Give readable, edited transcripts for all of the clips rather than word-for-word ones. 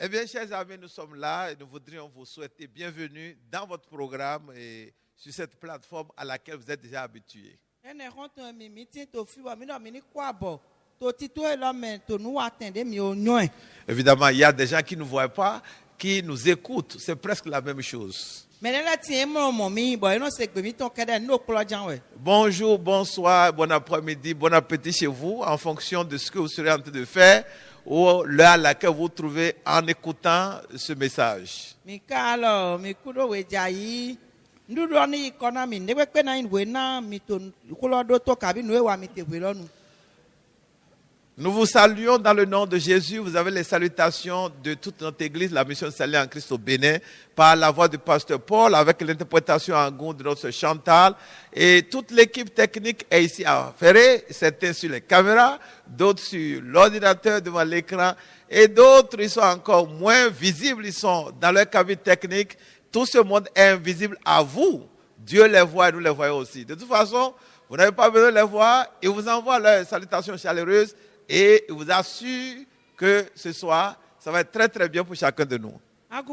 Eh bien, chers amis, nous sommes là et nous voudrions vous souhaiter bienvenue dans votre programme et sur cette plateforme à laquelle vous êtes déjà habitués. Évidemment, il y a des gens qui ne nous voient pas, qui nous écoutent. C'est presque la même chose. Bonjour, bonsoir, bon après-midi, bon appétit chez vous en fonction de ce que vous serez en train de faire ou l'heure à laquelle vous vous trouvez en écoutant ce message. Nous vous saluons dans le nom de Jésus. Vous avez les salutations de toute notre église, la mission de salut en Christ au Bénin, par la voix du pasteur Paul, avec l'interprétation en goût de notre Chantal. Et toute l'équipe technique est ici à Ferré, certains sur les caméras, d'autres sur l'ordinateur devant l'écran, et d'autres, ils sont encore moins visibles, ils sont dans leur cabine technique. Tout ce monde est invisible à vous. Dieu les voit et nous les voyons aussi. De toute façon, vous n'avez pas besoin de les voir. Ils vous envoient leurs salutations chaleureuses. Et il vous assure que ce soir, ça va être très très bien pour chacun de nous.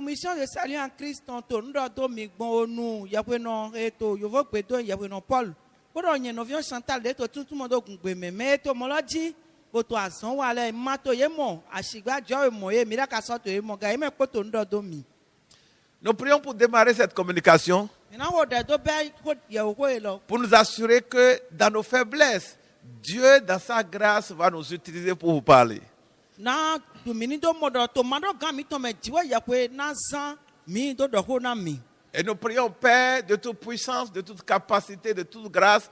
Mission de salut en Christ, Paul. Chantal de tout le monde mais to moloji boto asan wa le mato ye mo asigba jo mo ye mira ka so to ye mo ga me poto ndo do mi. Nous prions pour démarrer cette communication. Pour nous assurer que dans nos faiblesses, Dieu, dans sa grâce, va nous utiliser pour vous parler. Et nous prions, Père, de toute puissance, de toute capacité, de toute grâce.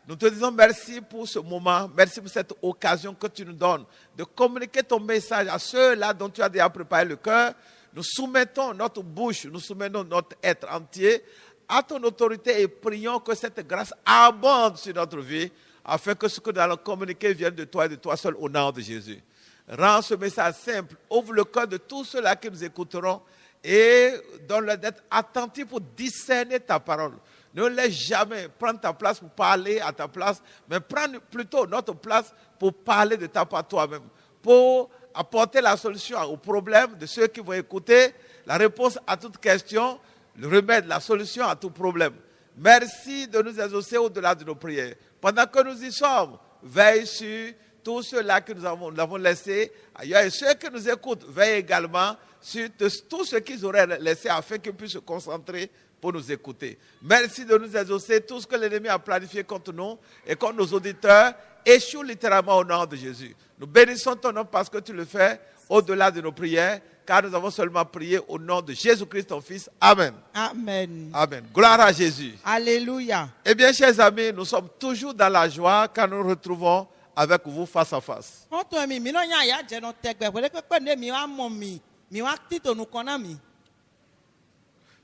Nous te disons merci pour ce moment, merci pour cette occasion que tu nous donnes de communiquer ton message à ceux-là dont tu as déjà préparé le cœur. Nous soumettons notre bouche, nous soumettons notre être entier à ton autorité et prions que cette grâce abonde sur notre vie, afin que ce que nous allons communiquer vienne de toi et de toi seul au nom de Jésus. Rends ce message simple, ouvre le cœur de tous ceux-là qui nous écouteront et donne-leur d'être attentifs pour discerner ta parole. Ne laisse jamais prendre ta place pour parler à ta place, mais prends plutôt notre place pour parler de ta part toi-même, pour apporter la solution aux problèmes de ceux qui vont écouter, la réponse à toute question, le remède, la solution à tout problème. Merci de nous exaucer au-delà de nos prières. Pendant que nous y sommes, veille sur tous ceux-là que nous avons laissés ailleurs et ceux qui nous écoutent, veille également sur tous ceux qu'ils auraient laissés afin qu'ils puissent se concentrer pour nous écouter. Merci de nous exaucer. Tout ce que l'ennemi a planifié contre nous et contre nos auditeurs échoue littéralement au nom de Jésus. Nous bénissons ton nom parce que tu le fais au-delà de nos prières, car nous avons seulement prié au nom de Jésus-Christ, ton Fils. Amen. Amen. Amen. Gloire à Jésus. Alléluia. Eh bien, chers amis, nous sommes toujours dans la joie quand nous nous retrouvons avec vous face à face.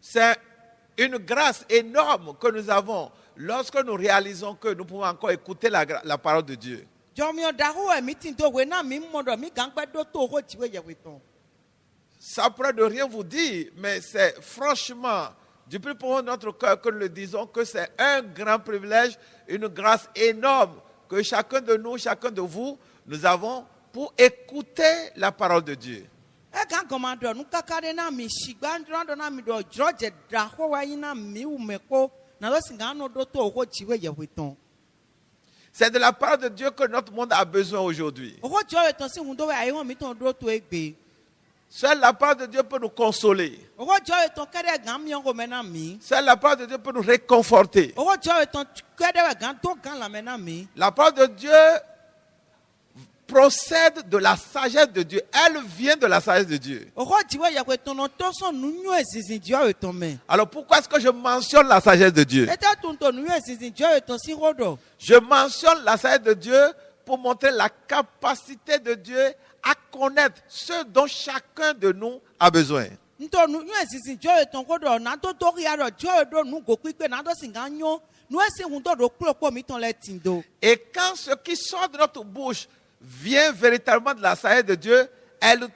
C'est une grâce énorme que nous avons lorsque nous réalisons que nous pouvons encore écouter la parole de Dieu. Ça pourrait de rien vous dire, mais c'est franchement du plus profond de notre cœur que nous le disons, que c'est un grand privilège, une grâce énorme que chacun de nous, chacun de vous, nous avons pour écouter la parole de Dieu. C'est de la parole de Dieu que notre monde a besoin aujourd'hui. Seule la parole de Dieu peut nous consoler. Seule la parole de Dieu peut nous réconforter. La parole de Dieu procède de la sagesse de Dieu. Elle vient de la sagesse de Dieu. Alors pourquoi est-ce que je mentionne la sagesse de Dieu? Je mentionne la sagesse de Dieu pour montrer la capacité de Dieu à connaître ce dont chacun de nous a besoin. Et quand ce qui sort de notre bouche vient véritablement de la sagesse de Dieu,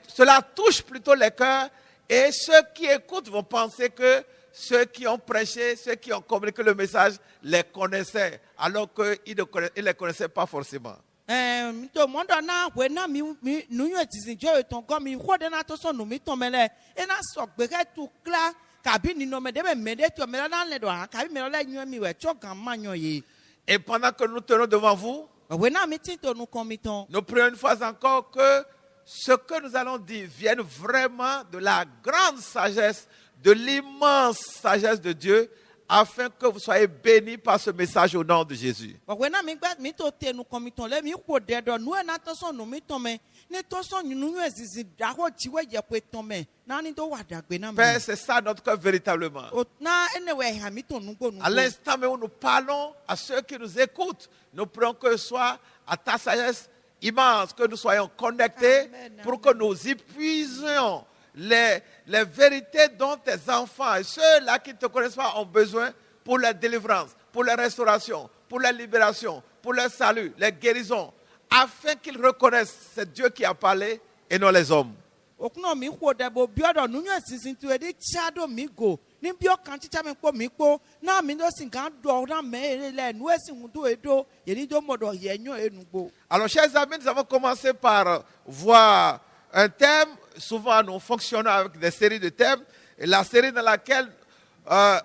cela touche plutôt les cœurs et ceux qui écoutent vont penser que ceux qui ont prêché, ceux qui ont communiqué le message les connaissaient alors qu'ils ne les connaissaient pas forcément. To mondo na we na mi nu yu etizin jo eton go mi ho de na to so nu mi ton mele e na so gbe ke tu kla kabi ni no me de me de to me na le do ha kabi me le nyu mi we cho gan ma yan ye. Et pendant que nous tenons devant vous, We na mi tin to nu komiton. nous prions une fois encore que ce que nous allons dire vienne vraiment de la grande sagesse, de l'immense sagesse de Dieu, afin que vous soyez bénis par ce message au nom de Jésus. We na mi gba mi to te nu komiton le mi ko de do nu e na to so nu mi ton me ni to so nu yu ezizin da ho ji we je pe ton me na ni do wa dagbe na me. Père, c'est ça notre cœur véritablement. Na ene we ha mi to nu go nu. À l'instant même où nous parlons à ceux qui nous écoutent, nous prions que ce soit à ta sagesse immense, que nous soyons connectés pour que nous épuisions les vérités dont tes enfants et ceux-là qui ne te connaissent pas ont besoin pour la délivrance, pour la restauration, pour la libération, pour le salut, les guérisons, afin qu'ils reconnaissent c'est Dieu qui a parlé et non les hommes. Okuno mi ko de bo biodo nu yu ezizin tu e di chado mi go. Ni bio kan chicha me po mi po na mi do sin kan do na me le nu e sin do edo ye ni do modo ye nyo enugbo. Alors, chers amis, nous avons commencé par voir un thème. Souvent, nous fonctionnons avec des séries de thèmes. Et la série dans laquelle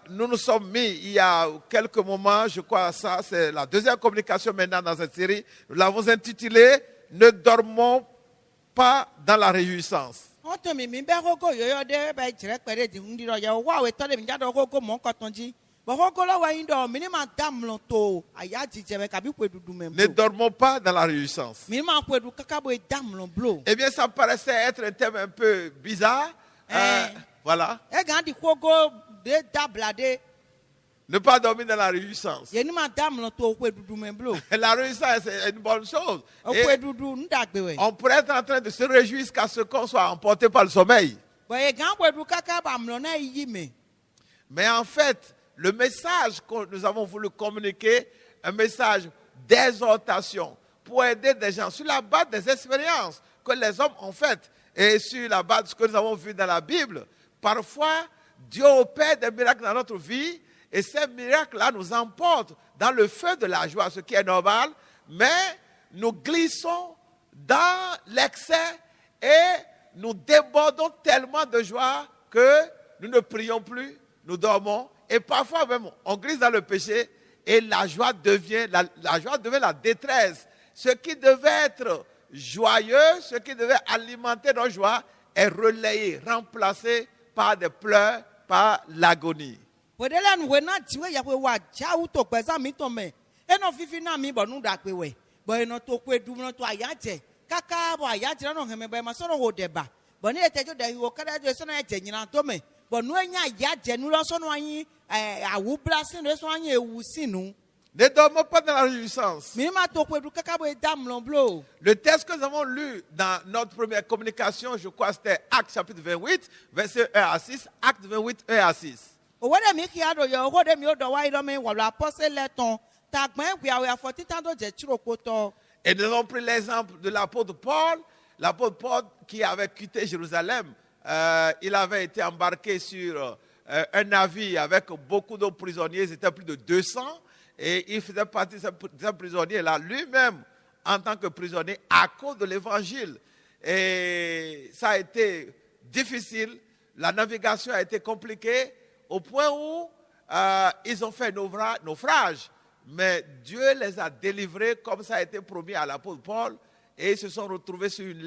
nous nous sommes mis il y a quelques moments, je crois ça, c'est la deuxième communication maintenant dans cette série. Nous l'avons intitulée « Ne dormons pas dans la réjouissance ». Oto mi be gogo yo yo de be jire pere di ndi ro ye wa we to de mi jado gogo mo nkan tonji. Bo gogo lo wa yin do mi ni ma damlo to aya jije be ka bi kwe dudu mem. Ne dormons pas dans la réjouissance. Mi ma kwe du kaka bo damlo blo. Eh bien, ça paraissait être un thème un peu bizarre. Voilà. E gan di gogo de dablade. Ne pas dormir dans la réjouissance. Ye ni ma damlo to kwe dudu mem blo. La réjouissance est une bonne chose. O Et kwe dudu ndagbe we. on pourrait être en train de se réjouir jusqu'à ce qu'on soit emporté par le sommeil. Bo ye gan kwe du kaka ba mlo na yi me. Mais en fait, le message que nous avons voulu communiquer, un message d'exhortation pour aider des gens sur la base des expériences que les hommes ont faites et sur la base de ce que nous avons vu dans la Bible. Parfois, Dieu opère des miracles dans notre vie et ces miracles-là nous emportent dans le feu de la joie, ce qui est normal, mais nous glissons dans l'excès et nous débordons tellement de joie que nous ne prions plus, nous dormons et parfois même on glisse dans le péché et la joie devient la détresse. Ce qui devait être joyeux, ce qui devait alimenter nos joies est relayé, remplacé par des pleurs, par l'agonie. Wedela nu we na jiwe ya we wa ja u to gbeza mi to me. E no fifi na mi bo nu da pe we. Bo e no to kwe du no to ayaje. Kaka bo ayaje no heme be ma so no ho deba. Bo ni etejo de wo kada jo so na eje nyina to me. Bo nu enya ayaje nu lo so no anyi awu blasin no so anyi ewu sinu. Ne dormons pas dans la réjouissance. Mi ma to kwe du kaka bo e dam lon blo. Le texte que nous avons lu dans notre première communication, je crois que c'était Actes chapitre 28, verset 1 à 6. Actes 28, 1 à 6. O we de mi ki ado yo ho de mi o do wa ilo me wa lo apostle leton. Ta gben gbe awe afoti tan do je chiro poto. Et nous avons pris l'exemple de l'apôtre Paul qui avait quitté Jérusalem. Il avait été embarqué sur un navire avec beaucoup de prisonniers, ils étaient plus de 200, et il faisait partie de ces prisonniers-là lui-même en tant que prisonnier à cause de l'évangile. Et ça a été difficile, la navigation a été compliquée au point où ils ont fait naufrage. Mais Dieu les a délivrés comme ça a été promis à l'apôtre Paul et ils se sont retrouvés sur une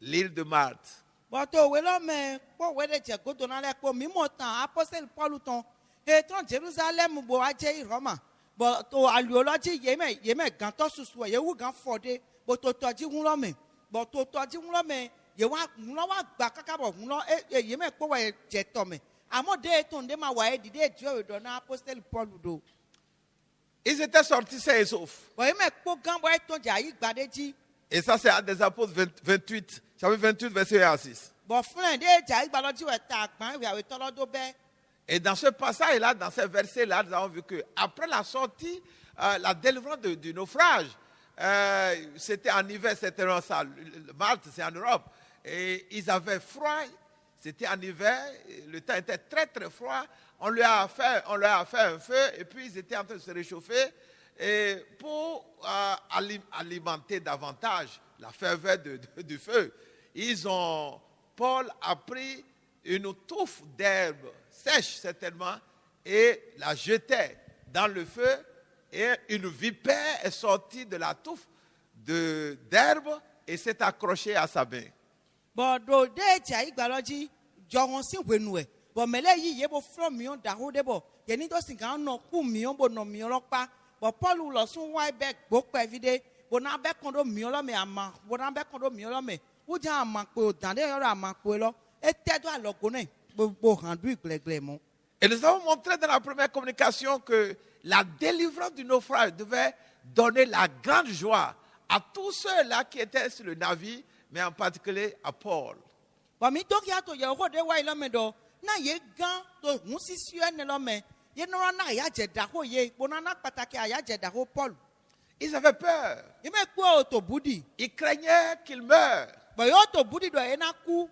l'île de Malte. Boto we lo me po we de je godo na le po mi mo tan apostle Paul ton e tron Jerusalem bo aje Roma bo to aliology ye me gan to susu ye wu gan fode bo to toji hun lo me bo to toji hun lo me ye wa hun lo wa gba kaka bo hun lo ye me po we je to me amo de ton de ma wa e dide Dieu do na apostle Paul do. Ils étaient sortis sains et saufs. Bo ye me po gan bo e ton ja yi gbadeji. Et ça, c'est Actes des Apôtres 28, chapitre 28, verset 1 à 6. Et dans ce passage-là, dans ces versets-là, nous avons vu qu'après la sortie, la délivrance du naufrage, c'était en hiver, c'était ça. Malte, c'est en Europe. Et ils avaient froid, c'était en hiver, le temps était très très froid. On leur a fait un feu et puis ils étaient en train de se réchauffer. Et pour alimenter davantage la ferveur du feu, Paul a pris une touffe d'herbe sèche certainement et la jetait dans le feu et une vipère est sortie de la touffe d'herbe et s'est accrochée à sa main. Bon, do de tia igbaloji jọwọ́n sí wenu ẹ̀. Bon, mẹ́lẹ̀ yìí yẹ bo fúlọ̀ mìíràn dàrú dé bọ̀. Yẹni tó sì kàn án nọ kú mìíràn bò nọ mìíràn lọ́pàá. Bon, Paul lọ sún wáyé bẹ́ẹ̀ gbópẹ́ fide. Bon, náà bẹ́ẹ̀ kàn dó mìíràn lọ́mẹ̀ àmà. Bon, náà bẹ́ẹ̀ kàn dó mìíràn lọ́mẹ̀. Ó jẹ́ àmà pé o dàn dé yọ̀rọ̀ àmà pé lọ. E tẹ́jọ́ àlọ́gọ́ náà gbogbo hàn dú ìgbẹ̀lẹ̀gbẹ̀ mọ́. Et nous avons montré dans la première communication que la délivrance du naufrage devait donner la grande joie à tous ceux-là qui étaient sur le navire, mais en particulier à Paul. Bon, mi tó kí a tó yẹ owó de wáyé lọ́mẹ̀ dọ̀. Náà yé gan tó hun sísú ẹni lọ́mẹ̀. Yé nọ́rọ́ náà àyájẹ̀ dàkó yé. Gbóná náà pàtàkì àyájẹ̀ dàkó Paul. Ils avaient peur. Yé mẹ́ kú ọ̀ tó búdì. Ils craignaient qu'il meure. Bon, yóò tó búdì dọ̀ yé náà kú.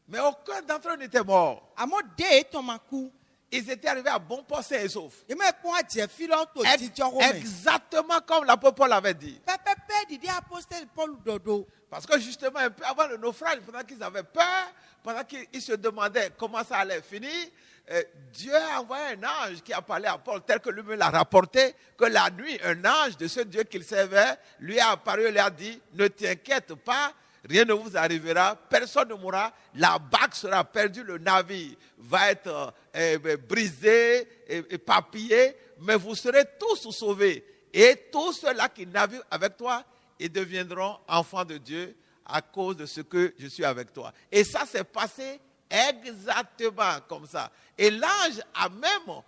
Mais aucun d'entre eux n'était mort. Àmọ́ dé ètò máa kú. Ils étaient arrivés à bon port sains et saufs. Yé mẹ́ kú àjẹ́ fílọ́ tó jíjọ́ wọ́n mẹ́. Exactement comme l'apôtre Paul avait dit. Pẹ́pẹ́pẹ́ dìde apostole Paul dodo. Parce que justement, un peu avant le naufrage, pendant qu'ils avaient peur, pendant qu'ils se demandaient comment ça allait finir, Dieu a envoyé un ange qui a parlé à Paul, tel que lui-même l'a rapporté, que la nuit, un ange de ce Dieu qu'il servait, lui a apparu et lui a dit, ne t'inquiète pas, rien ne vous arrivera, personne ne mourra, la barque sera perdue, le navire va être brisé, éparpillé, mais vous serez tous sauvés. Et tous ceux-là qui naviguent avec toi, ils deviendront enfants de Dieu à cause de ce que je suis avec toi. Et ça s'est passé exactement comme ça. Et l'ange a même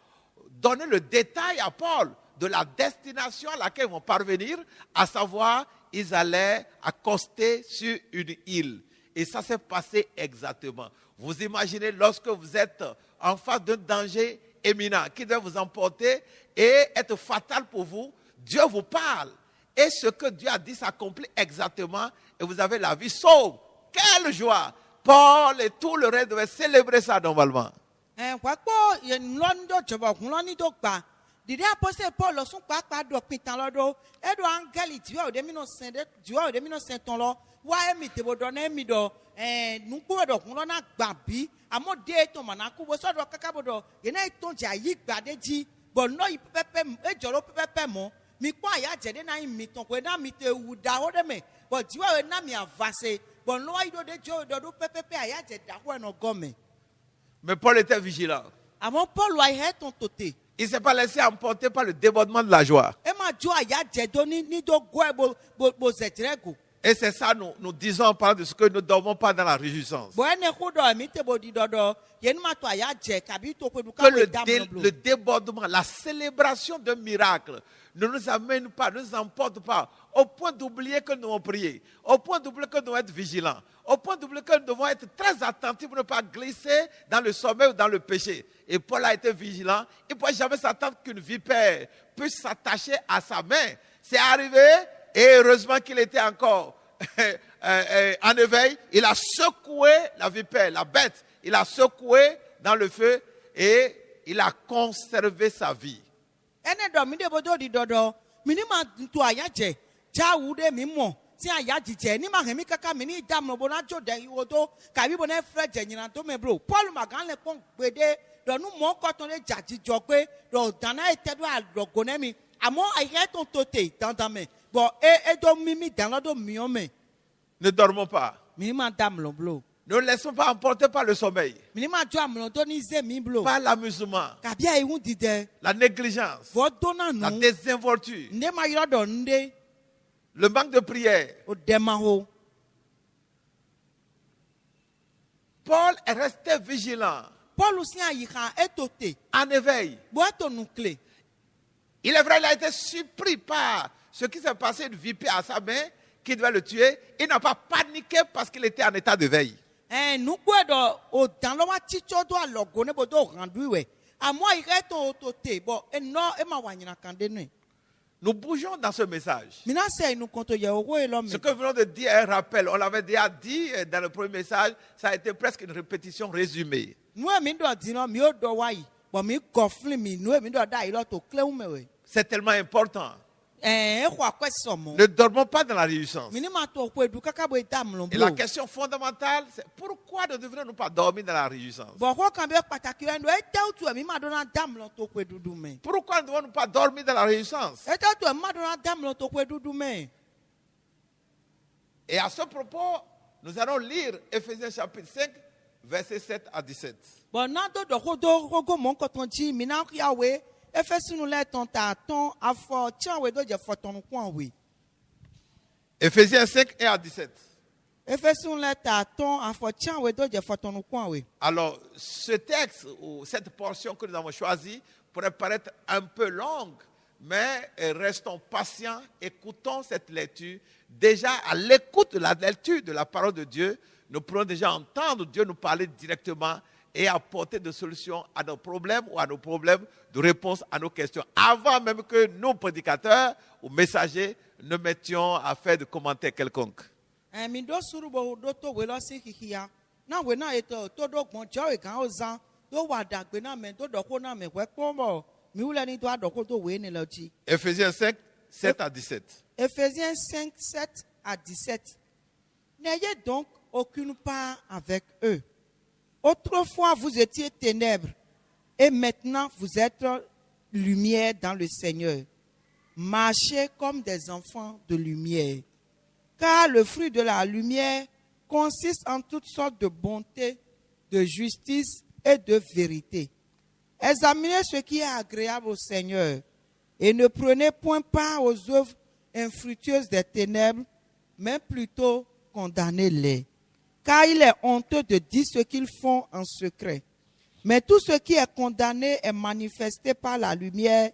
donné le détail à Paul de la destination à laquelle ils vont parvenir, à savoir, ils allaient accoster sur une île. Et ça s'est passé exactement. Vous imaginez lorsque vous êtes en face d'un danger éminent qui doit vous emporter et être fatal pour vous, Dieu vous parle. Et ce que Dieu a dit s'accomplit exactement et vous avez la vie sauve. Quelle joie! Paul et tout le reste devaient célébrer ça normalement. Dìde apọ́sẹ̀ Paul lọ sún pàápàá dọ̀pin tán lọ́dọ̀ ẹ̀dọ̀ áńgẹ́lì tí wàá òde mìíràn sẹ́ntàn lọ wá ẹ̀mí tèbọ̀dọ̀ náà ẹ̀mí dọ̀ nùgbò ẹ̀dọ̀ kún lọ́nà gbà bí àmọ́ dé tó mọ̀nà kú bó sọ́dọ̀ kákábọ̀dọ̀ yẹn náà tó ń jẹ́ àyí gbàdé jí bọ̀ náà yìí pẹ́pẹ́ ẹ̀jọ̀rọ̀ pẹ́pẹ́ mọ́ mi kọ́ àyà jẹ̀dẹ́ náà yìí mi tàn pé náà mi tẹ ewu da ó dẹ́mẹ̀ bọ̀ jíwáwé náà mi àvàṣe bọ̀ náà yìí dòde jẹ́ òdòdó pẹ́pẹ́ àyà jẹ̀dá ó ẹ̀nà gọ́mẹ̀. Mais Paul était vigilant. Àmọ́ Paul wà yẹ́ tó tòtè. Il ne s'est pas laissé emporter par le débordement de la joie. Et c'est ça, nous disons en parlant de ce que nous ne dormons pas dans la réjouissance. Que le débordement, la célébration d'un miracle ne nous amène pas, ne nous emporte pas au point d'oublier que nous devons prier, au point d'oublier que nous devons être vigilants, au point d'oublier que nous devons être très attentifs pour ne pas glisser dans le sommeil ou dans le péché. Et Paul a été vigilant. Il ne pouvait jamais s'attendre qu'une vipère puisse s'attacher à sa main. C'est arrivé et heureusement qu'il était encore en éveil. Il a secoué la vipère, la bête. Il a secoué dans le feu et il a conservé sa vie. Si aya jije ni ma hemi kaka mi ni dam no bona jo de iwodo ka bi bona fre je nyina to me bro Paul magan le pon gbede do nu mo ko ton le jaji jo pe do dana ete do adogo ne mi amo aye ton tote dandan me bo e do mimi dan lo do mi o me. Ne dormons pas. Mi ma dam lo bro. Ne laissons pas emporter par le sommeil. Mi ma jo am lo do ni ze mi bro. Par l'amusement. Ka bia ehun dide. La négligence. Vo do na nu. La désinvolture. Nde ma yoro do nde. Le manque de prière. Paul est resté vigilant. Paul aussi en éveil. Il est vrai, il a été surpris par ce qui s'est passé, une vipère à sa main qui devait le tuer. Il n'a pas paniqué parce qu'il était en état de veille. Nous bougeons dans ce message. Ce que nous venons de dire est un rappel. On l'avait déjà dit dans le premier message, ça a été presque une répétition résumée. C'est tellement important. Exɔ akɔe sɔmɔ. Ne dormons pas dans la réjouissance. Minima to ƒo edu kaka bo da mlɔ Et la blo. question fondamentale, c'est pourquoi ne devrions-nous pas dormir dans la réjouissance? Bɔn xɔ kan bɛ pataki yɛ do etew tu emi ma dɔna da mlɔ to ƒo edudu me. Pourquoi ne devons-nous pas dormir dans la réjouissance? Etew tu emi ma dɔna da mlɔ to ƒo edudu me. Et à ce propos, nous allons lire Ephésiens chapitre 5, versets 7 à 17. Bɔn n'a do dɔ ko go mɔ nkɔtɔn dzi mina yawe efe sunu lɛ tɔn ta tɔn afɔ tiawe do dze fɔtɔnu kɔn we. Ephésiens 5, 1 à 17. Efe sunu lɛ ta tɔn afɔ tiawe do dze fɔtɔnu kɔn we. Alors, ce texte ou cette portion que nous avons choisie pourrait paraître un peu longue, mais restons patients, écoutons cette lecture. Déjà, à l'écoute de la lecture de la parole de Dieu, nous pourrons déjà entendre Dieu nous parler directement et apporter des solutions à nos problèmes ou à nos problèmes, de réponses à nos questions, avant même que nous, prédicateurs ou messagers, ne mettions à faire de commentaires quelconques. Mi do suru bo do to we lɔ si xixia na we na eto to do gbɔn jɔ we gan o zan do wa dagbe na me do dɔ ko na me wɛ kpɔn bɔ mi wulɛ ni do a dɔ ko do we ne lɛ dzi. Ephésiens 5, 7 à 17. Ephésiens 5, 7 à 17. N'ayez donc aucune part avec eux. Autrefois, vous étiez ténèbres et maintenant vous êtes lumière dans le Seigneur. Marchez comme des enfants de lumière. Car le fruit de la lumière consiste en toutes sortes de bonté, de justice et de vérité. Examinez ce qui est agréable au Seigneur et ne prenez point part aux œuvres infructueuses des ténèbres, mais plutôt condamnez-les. Car il est honteux de dire ce qu'ils font en secret. Mais tout ce qui est condamné est manifesté par la lumière,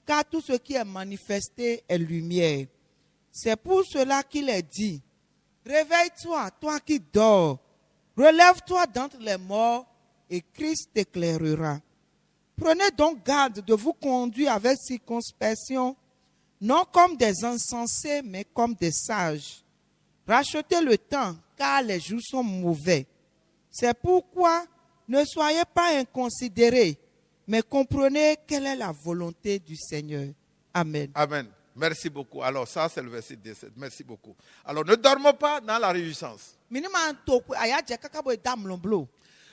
car tout ce qui est manifesté est lumière. C'est pour cela qu'il est dit, réveille-toi, toi qui dors, relève-toi d'entre les morts, et Christ t'éclairera. Prenez donc garde de vous conduire avec circonspection, non comme des insensés, mais comme des sages. Rachetez le temps, car les jours sont mauvais. C'est pourquoi ne soyez pas inconsidérés, mais comprenez quelle est la volonté du Seigneur. Amen. Amen. Merci beaucoup. Alors ça, c'est le verset 17. Merci beaucoup. Alors, ne dormons pas dans la réjouissance.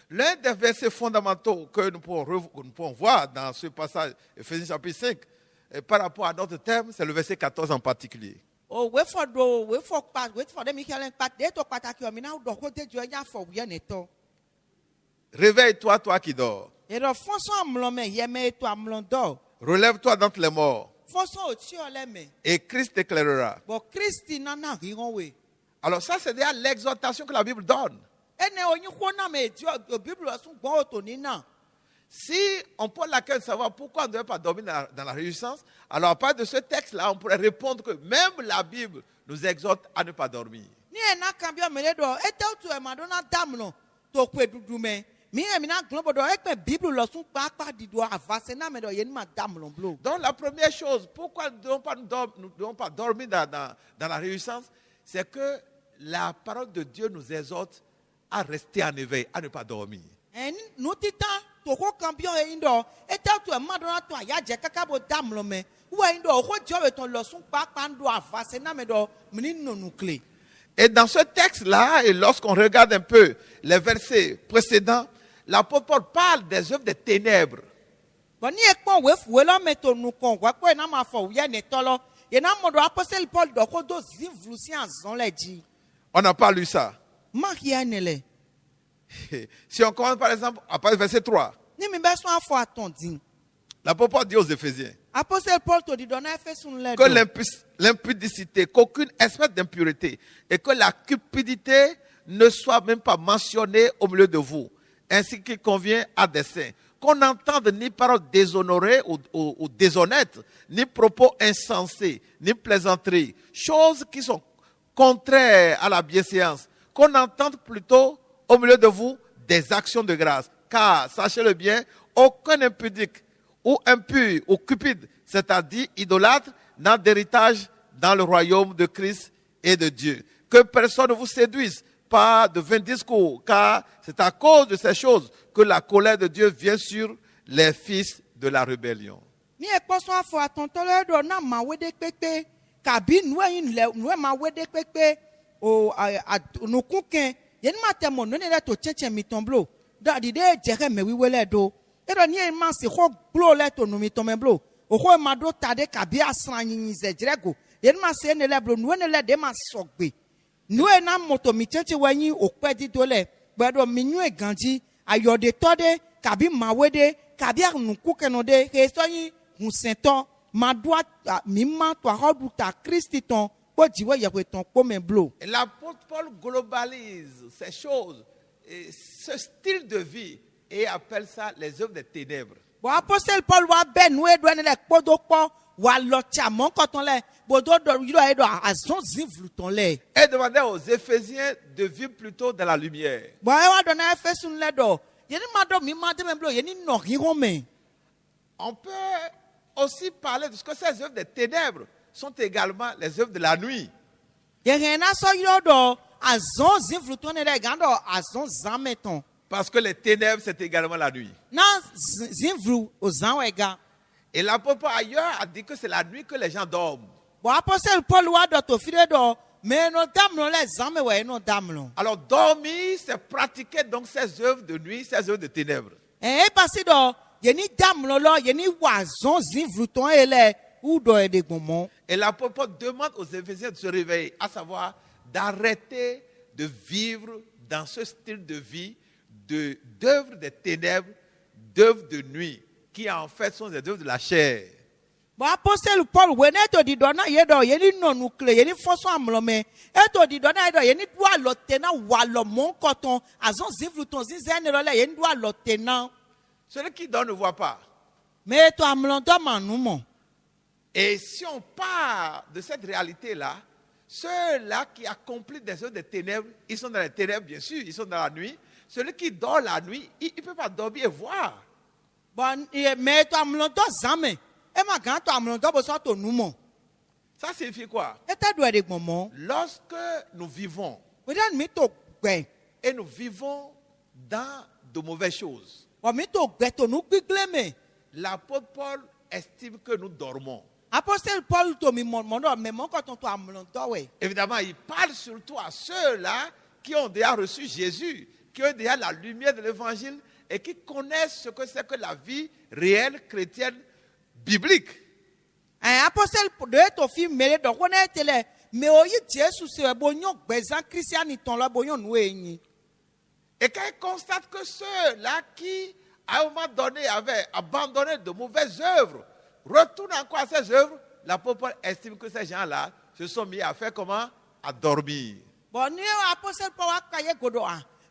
L'un des versets fondamentaux que nous pouvons voir dans ce passage, Ephésiens chapitre 5, et par rapport à notre thème, c'est le verset 14 en particulier. Réveille-toi, toi qui dors. Relève-toi d'entre les morts. Et Christ t'éclairera. Alors ça, c'est déjà l'exhortation que la Bible donne. Si on pose la question de savoir pourquoi on ne devait pas dormir dans la réjouissance, alors à partir de ce texte-là, on pourrait répondre que même la Bible nous exhorte à ne pas dormir. Donc la première chose, pourquoi nous ne devons pas dormir dans la réjouissance, c'est que la parole de Dieu nous exhorte à rester en éveil, à ne pas dormir. Et dans ce texte-là, et lorsqu'on regarde un peu les versets précédents, l'apôtre Paul parle des œuvres des ténèbres. On n'a pas lu ça. Si on commence par exemple à partir du verset 3, l'apôtre Paul dit aux Éphésiens que l'impudicité, qu'aucune espèce d'impurité et que la cupidité ne soit même pas mentionnée au milieu de vous, ainsi qu'il convient à des saints. Qu'on n'entende ni paroles déshonorées ou déshonnêtes, ni propos insensés, ni plaisanteries, choses qui sont contraires à la bienséance. Qu'on entende plutôt au milieu de vous des actions de grâce. Car, sachez-le bien, aucun impudique ou impur ou cupide, c'est-à-dire idolâtre, n'a d'héritage dans le royaume de Christ et de Dieu. Que personne ne vous séduise par de vains discours, car c'est à cause de ces choses que la colère de Dieu vient sur les fils de la rébellion. Ni ekposo afo atontole do na ma wede pepe. Kabi nuwe ma wede pepe. O nukuken. Yen ma temo no ne le to cheche mitomblo. Da di de jere me wiwele do. Ero ni ma se ho blo le to no mitomemblo. O ho ma do tade kabi asran yin zejrego. Yen ma se ne le blo nuwe ne le de ma sogbe. Nuwe na moto micheche wanyi okpe di dole. Bedo minue ganji ayode tode kabi mawede kabi nukuken no de he so yin hunsenton ma doit mimma to hodu ta Christiton. Et l'apôtre Paul globalise ces choses, et ce style de vie, et appelle ça les œuvres des ténèbres. L'apôtre Paul wa ben nous doit ne podokpo wa lotiamon quand on le bodo do yido edo azon zivluton le. Et demandait aux Éphésiens de vivre plutôt dans la lumière. Bon e wa do na Efesun le do yeni mado mi made memblo yeni no hirome. On peut aussi parler de ce que ces œuvres des ténèbres sont également les œuvres de la nuit. Parce que les ténèbres, c'est également la nuit. Et l'apôtre Paul ailleurs a dit que c'est la nuit que les gens dorment. Alors dormir, c'est pratiquer donc ces œuvres de nuit, ces œuvres de ténèbres. Et l'apôtre Paul demande aux Éphésiens de se réveiller, à savoir d'arrêter de vivre dans ce style de vie d'œuvres des ténèbres, d'œuvres de nuit, qui en fait sont des œuvres de la chair. Apostle Paul weneto di dona yedo yeni no nuclear yeni foso amlome eto di dona yedo yeni dua lotena walo mon coton azon zivluton zinzene role yeni dua lotena. Celui qui dort ne voit pas. Mais to amlondo manumo. Et si on part de cette réalité-là, ceux-là qui accomplissent des œuvres de ténèbres, ils sont dans les ténèbres, bien sûr, ils sont dans la nuit. Celui qui dort la nuit, il ne peut pas dormir et voir. Bon, mais toi, amlondo zame. Et ma grand, toi, amlondo boso to numo. Ça signifie quoi? Lorsque nous vivons, et nous vivons dans de mauvaises choses, l'apôtre Paul estime que nous dormons. Évidemment, il parle surtout à ceux-là qui ont déjà reçu Jésus, qui ont déjà la lumière de l'évangile et qui connaissent ce que c'est que la vie réelle chrétienne biblique. Et quand il constate que ceux-là qui, à un moment donné, avaient abandonné de mauvaises œuvres, retournent encore à ces œuvres, l'apôtre Paul estime que ces gens-là se sont mis à faire comment? À dormir.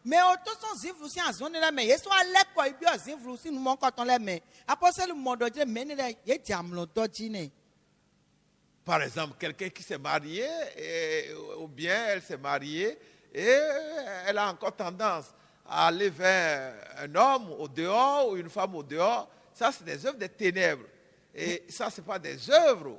Mais autant sans zivru si en zone là mais yeso ale ko ibi o zivru si nous mon coton là mais apostle modo je menele ye jamlo dojine. Par exemple, quelqu'un qui s'est marié ou bien elle s'est mariée et elle a encore tendance à aller vers un homme au dehors ou une femme au dehors, ça c'est des œuvres des ténèbres. Et ça c'est pas des œuvres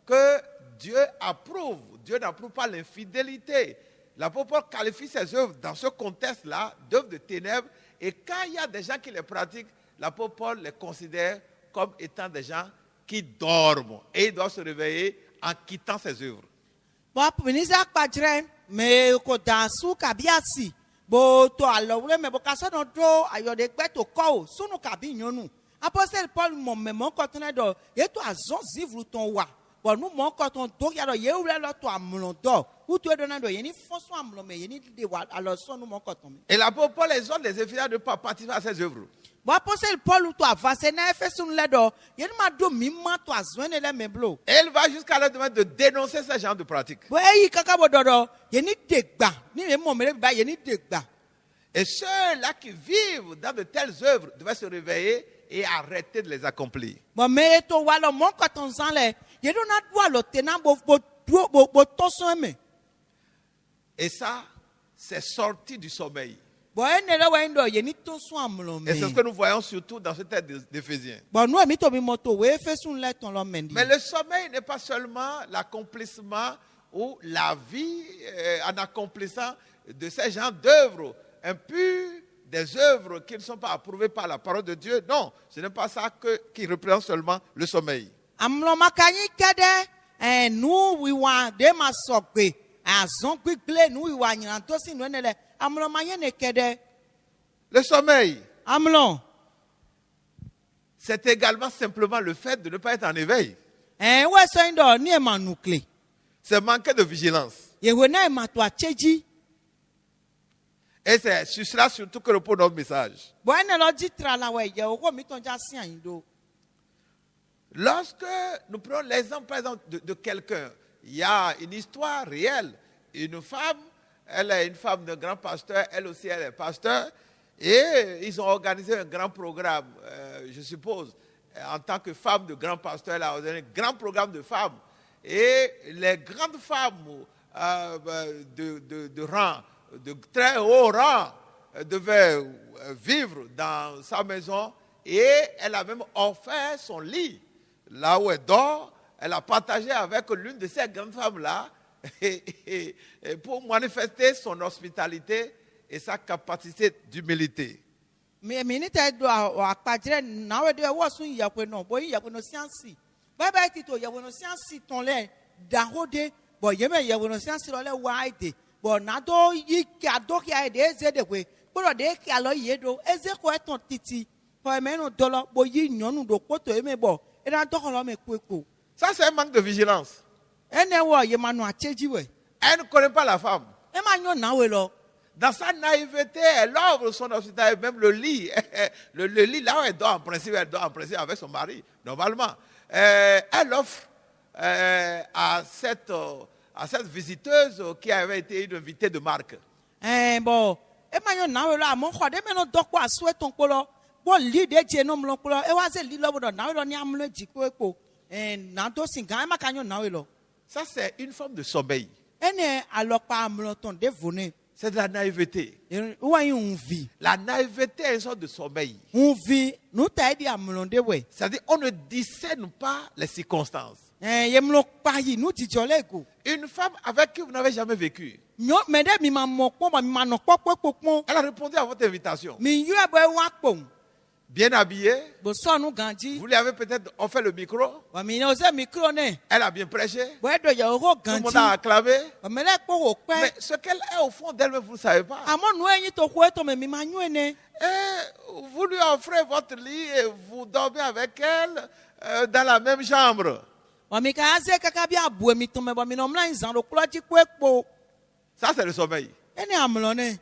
que Dieu approuve. Dieu n'approuve pas l'infidélité. L'apôtre Paul qualifie ses œuvres dans ce contexte-là d'œuvres de ténèbres. Et quand il y a des gens qui les pratiquent, l'apôtre Paul les considère comme étant des gens qui dorment. Et ils doivent se réveiller en quittant ces œuvres. Mais Apostle Paul mon cotonne do yeto azon zivru ton wa bon nous mon coton do ya do ye wule lo to amlon do ou tu donner do yeni fonso amlon me yeni de wa alors son nous mon coton. Et l'apôtre Paul les autres les Éphésiens de ne pas participer à ces œuvres. Bon apostle Paul to avancer na Efesun le do yeni ma do mi ma to azwen le me blo. Et elle va jusqu'à leur demander de dénoncer ce genre de pratique. Bo yi kaka bo do yeni degba ni me mo me ba yeni degba. Et ceux-là qui vivent dans de telles œuvres devaient se réveiller et arrêter de les accomplir. Et ça, c'est sorti du sommeil. Et c'est ce que nous voyons surtout dans ce texte d'Éphésiens. Mais le sommeil n'est pas seulement l'accomplissement ou la vie en accomplissant de ces genres d'œuvres impures des œuvres qui ne sont pas approuvées par la parole de Dieu. Non, ce n'est pas ça qui représente seulement le sommeil. Amlɔ makanyi ke ɖe nu wiwa ɖe ma sɔgbe azɔ gbigble nu wiwa nyina do si nu ene le amlɔ ma nye ne ke ɖe Le sommeil, amlɔ c'est également simplement le fait de ne pas être en éveil. wo sɔ yin dɔ ni ema nukle C'est manquer de vigilance. yewo na ema to atse dzi Et c'est sur cela surtout que repose notre message. bɔn ene lɔ dzi tra la wɔ yewo ko mi tɔn dza si anyi do. Lorsque nous prenons l'exemple, par exemple, de quelqu'un, il y a une histoire réelle. Une femme, elle est une femme de grand pasteur, elle aussi, elle est pasteur. Et ils ont organisé un grand programme, je suppose, en tant que femme de grand pasteur, elle a organisé un grand programme de femmes. Et les grandes femmes de rang, de très haut rang, devaient vivre dans sa maison. Et elle a même offert son lit. Là où elle dort, elle a partagé avec l'une de ces grandes femmes-là et pour manifester son hospitalité et sa capacité d'humilité. Mais minute do akpadre nawe de wo sun yakwe no bo yakwe no siansi ba ba ti to yakwe no siansi ton le dahode bo yeme yakwe no siansi lo le waide bo na do yi ka do ki ai de eze de kwe bo de ki alo yedo eze ko eton titi po me no dolo bo yi nyonu do poto eme bo e na do ko me kweko Ça, c'est un manque de vigilance. ene wo ye manu acheji we Elle ne connaît pas la femme. e ma nyo nawe lo Dans sa naïveté, elle ouvre son hospitalité, même le lit. Le lit, là où elle dort en principe avec son mari, normalement. Elle offre à cette visiteuse qui avait été une invitée de marque. bon e ma nyo nawe lo amo kho de me no do ko aso eton ko lo bo li de je no mlo ko lo e wa se li lo bo nawe lo ni amlo ji ko epo na do singa e ma ka nyo nawe lo Ça, c'est une forme de sommeil. ene alopa amlo ton de vone C'est de la naïveté. wa yin unvi La naïveté est une sorte de sommeil. unvi nu ta di amlo de we C'est-à-dire on ne discerne pas les circonstances. ye mlo pa yi nu jijo le go Une femme avec qui vous n'avez jamais vécu, nyo me de mi ma mo pon ba mi ma no popo elle a répondu à votre invitation. mi yu e bo wa pon Bien habillée, bo so nu ganji vous lui avez peut-être offert le micro, wa mi no se micro ne elle a bien prêché, bo do ye ro tout le monde ganji a acclamé. wa me le po wo pe Mais ce qu'elle est au fond d'elle-même, vous ne savez pas. amo nu eyin to ko eto me mi ma nyu ene Et vous lui offrez votre lit et vous dormez avec elle dans la même chambre. wa mi ka ze kaka bi abu mi to me bo mi no mla nzan ro klo ji ko epo Ça, c'est le sommeil. ene amlo ne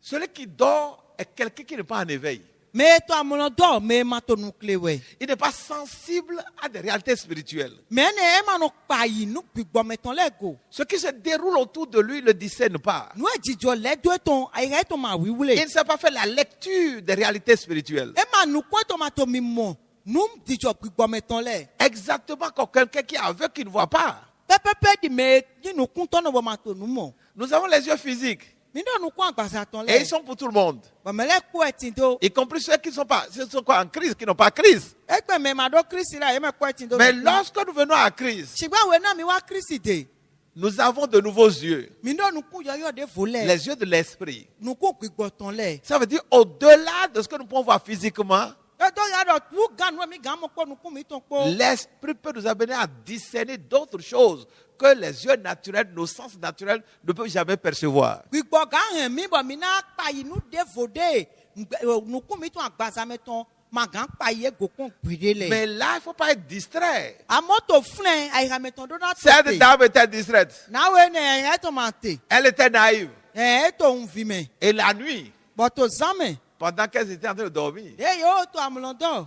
Celui qui dort est quelqu'un qui n'est pas en éveil. me to amlo do me ma to nukle we Il n'est pas sensible à des réalités spirituelles. me ne e ma no pa yi nu gbigbo me ton le go Ce qui se déroule autour de lui, il ne discerne pas. nu e jijo le do eton ai re to ma wiwule Il ne sait pas faire la lecture des réalités spirituelles. e ma nu ko to ma to mi mo nu jijo gbigbo me ton le Exactement comme quelqu'un qui est aveugle qui ne voit pas. pepepe di me ni nu kun to no bo ma to nu mo Nous avons les yeux physiques mi do nu ko agbasa ton et ils le sont pour tout le monde. ba me le ko etin do Y compris ceux qui sont pas, ceux qui sont quoi, en crise, qui n'ont pas crise. egbe me ma do Kristi la ye me ko etin do Mais lorsque nous venons à crise, sigba we na mi wa Kristi de nous avons de nouveaux yeux. mi do nu kun yo yo de vole Les yeux de l'esprit. nu ko gbigbo ton le Ça veut dire au-delà de ce que nous pouvons voir physiquement, do ya do tu gan nu mi gan mo ko nu kun mi ton ko l'esprit peut nous amener à discerner d'autres choses que les yeux naturels, nos sens naturels ne peuvent jamais percevoir. gbigbo ga han mi bo mi na pa yi nu de vode nu kun mi ton agbasa me ton ma gan pa yi go kun gbide le Mais là, il ne faut pas être distrait. amoto flen ai ha me ton do na Cette dame était distraite. na we ne e to ma te Elle était naïve. e to unvi me Et la nuit, bo to zame pendant qu'elles étaient en train de dormir, e yo to amlondo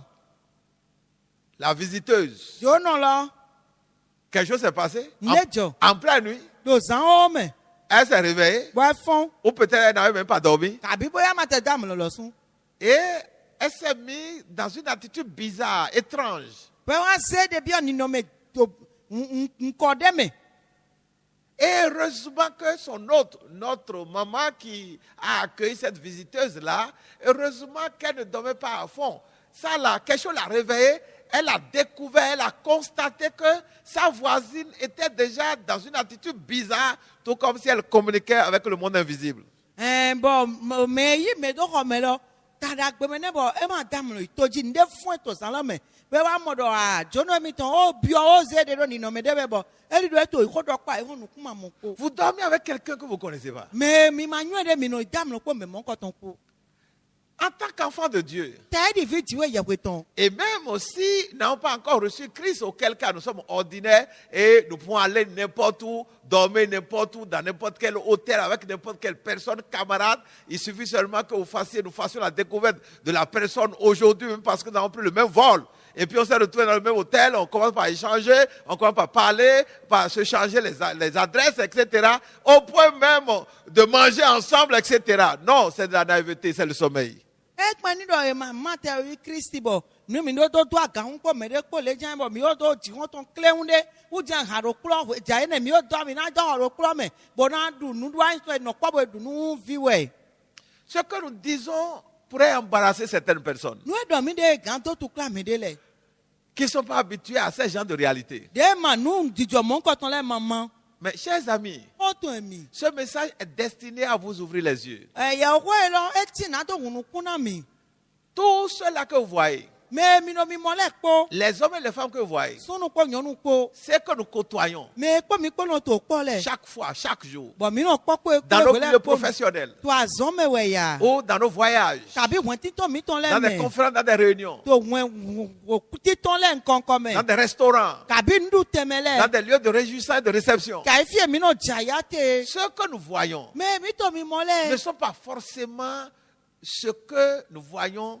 la visiteuse, yo no lo quelque chose s'est passé. Nejo. En pleine nuit, do zan o me elle s'est réveillée. bo fon Ou peut-être elle n'avait même pas dormi. tàbí bóyá ma te dam lo sun Et elle s'est mise dans une attitude bizarre, étrange. pe wa se de bi oni no me to nko de me Et heureusement que son hôte, notre maman qui a accueilli cette visiteuse-là, heureusement qu'elle ne dormait pas à fond. Ça, là, quelque chose l'a réveillée. Elle a découvert, elle a constaté que sa voisine était déjà dans une attitude bizarre, tout comme si elle communiquait avec le monde invisible. Bon, mais il me do comme là. Tada gbeme ne bo e ma dam lo itoji nde fun to san lo me. Be wa modo a jono mi ton o bio o ze de do ni no me de be bo. Eli do eto ikodo pa e honu kuma mo ko. Vous dormez avec quelqu'un que vous ne connaissez pas. Mais mi ma nyu de mi no dam lo ko me mo ko ton ko. En tant qu'enfant de Dieu, Ta di vi ti we ye weton. et même aussi n'avons pas encore reçu Christ, auquel cas nous sommes ordinaires et nous pouvons aller n'importe où, dormir n'importe où, dans n'importe quel hôtel, avec n'importe quelle personne, camarade. Il suffit seulement que nous fassions la découverte de la personne aujourd'hui, même parce que nous avons pris le même vol. Et puis on s'est retrouvés dans le même hôtel, on commence par échanger, on commence par parler, par se changer les adresses, etc. Au point même de manger ensemble, etc. Non, c'est de la naïveté, c'est le sommeil. E pa ni do e ma mate wi Christi bo. Nu mi no do aga hun ko me de ko le jan bo mi o do ji won ton kle hunde. U jan ha ro klo ja ene mi o do mi na do ro klo me. Bo na du nu do an so no kwa bo du nu vi we. Ce que nous disons pourrait embarrasser certaines personnes Nu e do mi de gan to tu kla me de le. qui ne sont pas habituées à ce genre de réalité. De ma nu di jo mon ko ton le maman. Mais chers amis, O to mi. ce message est destiné à vous ouvrir les yeux. Ya ko e lo e ti na to hunu kuna mi. Tout cela que vous voyez, Me mi no mi mo le po. les hommes et les femmes que vous voyez, Sunu ko nyonu ko. c'est que nous côtoyons Me ko mi ko no to po le. chaque fois, chaque jour, Bo mi no po ko dans nos milieux professionnels To azon me we ya. ou dans nos voyages, Tàbí wọ́n títọ́ mi tán dans des lẹ́mẹ̀. conférences, dans des réunions, Tó wọ́n títọ́ lẹ́ nǹkan kan mẹ́. dans des restaurants, Tàbí ndú dans tẹ̀mẹ́lẹ̀. des lieux de réjouissance et de réception. Kàyéfì èmi náà jàyà tẹ. Ce que nous voyons Mẹ́ mi tọ́ mi ne mọ́lẹ̀. sont pas forcément ce que nous voyons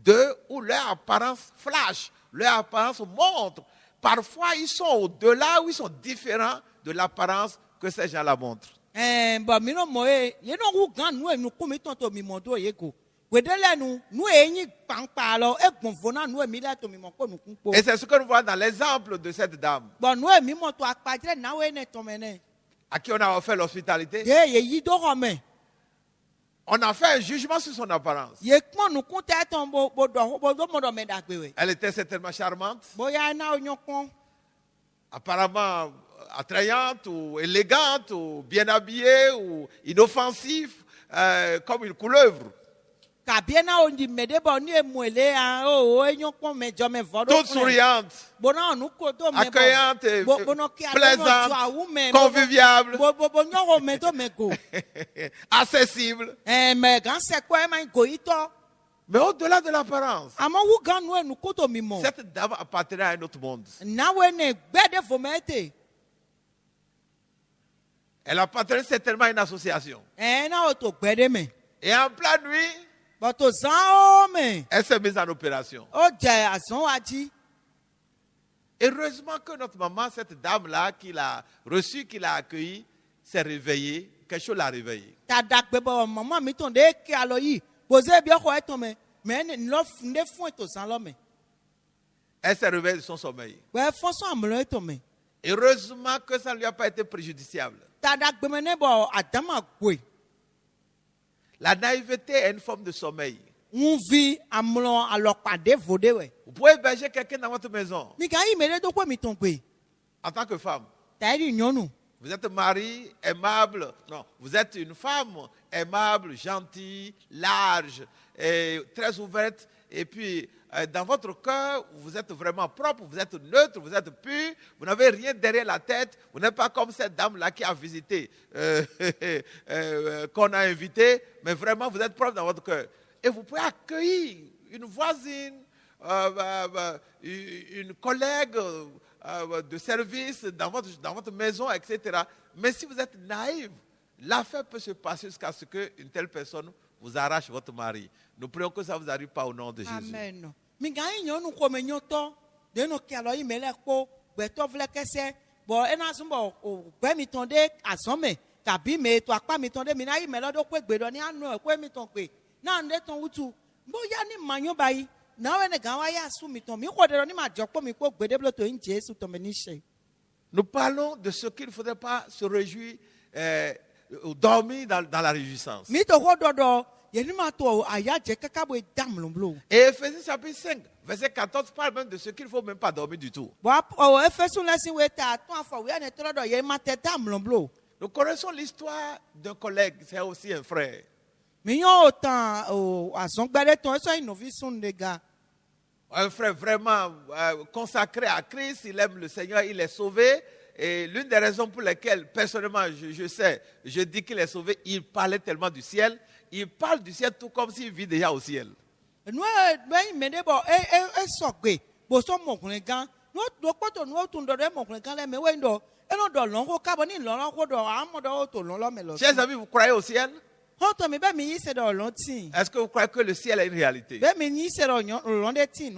d'eux ou leur apparence flash, leur apparence montre. Parfois, ils sont au-delà ou ils sont différents de l'apparence que ces gens-là montrent. Bọ̀ mi náà mọ̀ ẹ́ yẹn náà wú gan nu ẹ̀nu kún mi tán tó mi mọ̀ tó yẹ kó. Gbèdélẹ́nu nu èyí pàǹpà lọ ẹ̀gbọ̀n fún náà nu èmi lẹ́ tó mi mọ̀ kó nu kún po. Et c'est ce que nous voyons dans l'exemple de cette dame Bọ̀ nu èmi mọ̀ tó apàjẹ́ náà wẹ́ nẹ̀ tọ́mẹ̀ nẹ̀. à qui on a offert l'hospitalité. Dé yẹ yí dọ́rọ̀ mẹ́. On a fait un jugement sur son apparence. Yẹ kpọ́n nu kún tẹ́ tán bó mọ̀dọ̀ mẹ́ dàgbé wẹ̀. Elle était certainement charmante, Bóyá ẹ̀ náà ó yán pọ́n. apparemment attrayante ou élégante ou bien habillée ou inoffensive, comme une couleuvre. Kàbíẹ́ náà ó di mẹ́dẹ́ bọ̀ ní èmu èlé à ó yán pọ́n mẹ́jọ mẹ́fọ́. Toute souriante, Bona nu ko do me accueillante, et bono ki plaisante, me conviviable, bo nyoro me do me go accessible. me gan se ko e ma go ito Mais au-delà de l'apparence, amo wu gan nu enu ko to mi mo cette dame appartenait à un autre monde. na we ne gbede fo mete Elle appartenait certainement à une association. na o to gbede me Et en pleine nuit, but to san o me elle s'est mise en opération. o je asan waji Heureusement que notre maman, cette dame-là, qui l'a reçue, qui l'a accueillie, s'est réveillée. Quelque chose l'a réveillée. ta dagbe bo mama mi ton de ki alo yi bo ze bi ko e ton me ne lo funde fun to san lo me Elle s'est réveillée de son sommeil. we fon so amlo e to me Heureusement que ça ne lui a pas été préjudiciable. ta dagbe me ne bo adama gwe La naïveté est une forme de sommeil. un vi amlo alopade vode we Vous pouvez héberger quelqu'un dans votre maison mi ga yi mere do ko mi ton pe en tant que femme. ta ri nyonu Vous êtes mari, aimable. Non, vous êtes une femme aimable, gentille, large, et très ouverte. Et puis, dans votre cœur, vous êtes vraiment propre, vous êtes neutre, vous êtes pur. Vous n'avez rien derrière la tête. Vous n'êtes pas comme cette dame-là qui a visité, qu'on a invité. Mais vraiment, vous êtes propre dans votre cœur. Et vous pouvez accueillir une voisine, une collègue de service dans votre maison, etc. Mais si vous êtes naïf, l'affaire peut se passer jusqu'à ce qu'une telle personne vous arrache votre mari. Nous prions que ça ne vous arrive pas au nom de Jésus. amen mi ga yi nyonu ko me nyoto de no ki alo yi mele ko gbe to vle kese bo ena sun bo gbe mi ton de asan me tàbí me to apa mi ton de mi na yi mele do pe gbe do ni anu e ko mi ton pe na nde ton wutu bo ya ni manyo bayi na we ne ga wa ya su mi ton mi ko de ni ma jopo mi ko gbe de blo to in Jesu to me ni se Nous parlons de ce qu'il ne faudrait pas se réjouir, ou dormir dans la réjouissance. mi to ho dodo ye ni ma to aya je kaka bo dam lomblo Et Éphésiens chapitre 5, verset 14 parle même de ce qu'il ne faut même pas dormir du tout. bo o efesu lesson we ta to afọ we ne to do ye ma te dam lomblo Nous connaissons l'histoire d'un collègue, c'est aussi un frère. Mignon autant à son balai, ton ça une novice son des gars. Un frère vraiment consacré à Christ, il aime le Seigneur, il est sauvé. Et l'une des raisons pour lesquelles, personnellement, je sais, je dis qu'il est sauvé, il parlait tellement du ciel. Il parle du ciel tout comme s'il vit déjà au ciel. Nous, il me dit, bon, soque, bon, son mon gars, nous, nous, tout le mon gars, mais ouais, non, et non, dans l'ongo, cabani, l'ongo, dans un tout l'homme, Chers amis, vous croyez au ciel? Est-ce que vous croyez que le ciel est une réalité?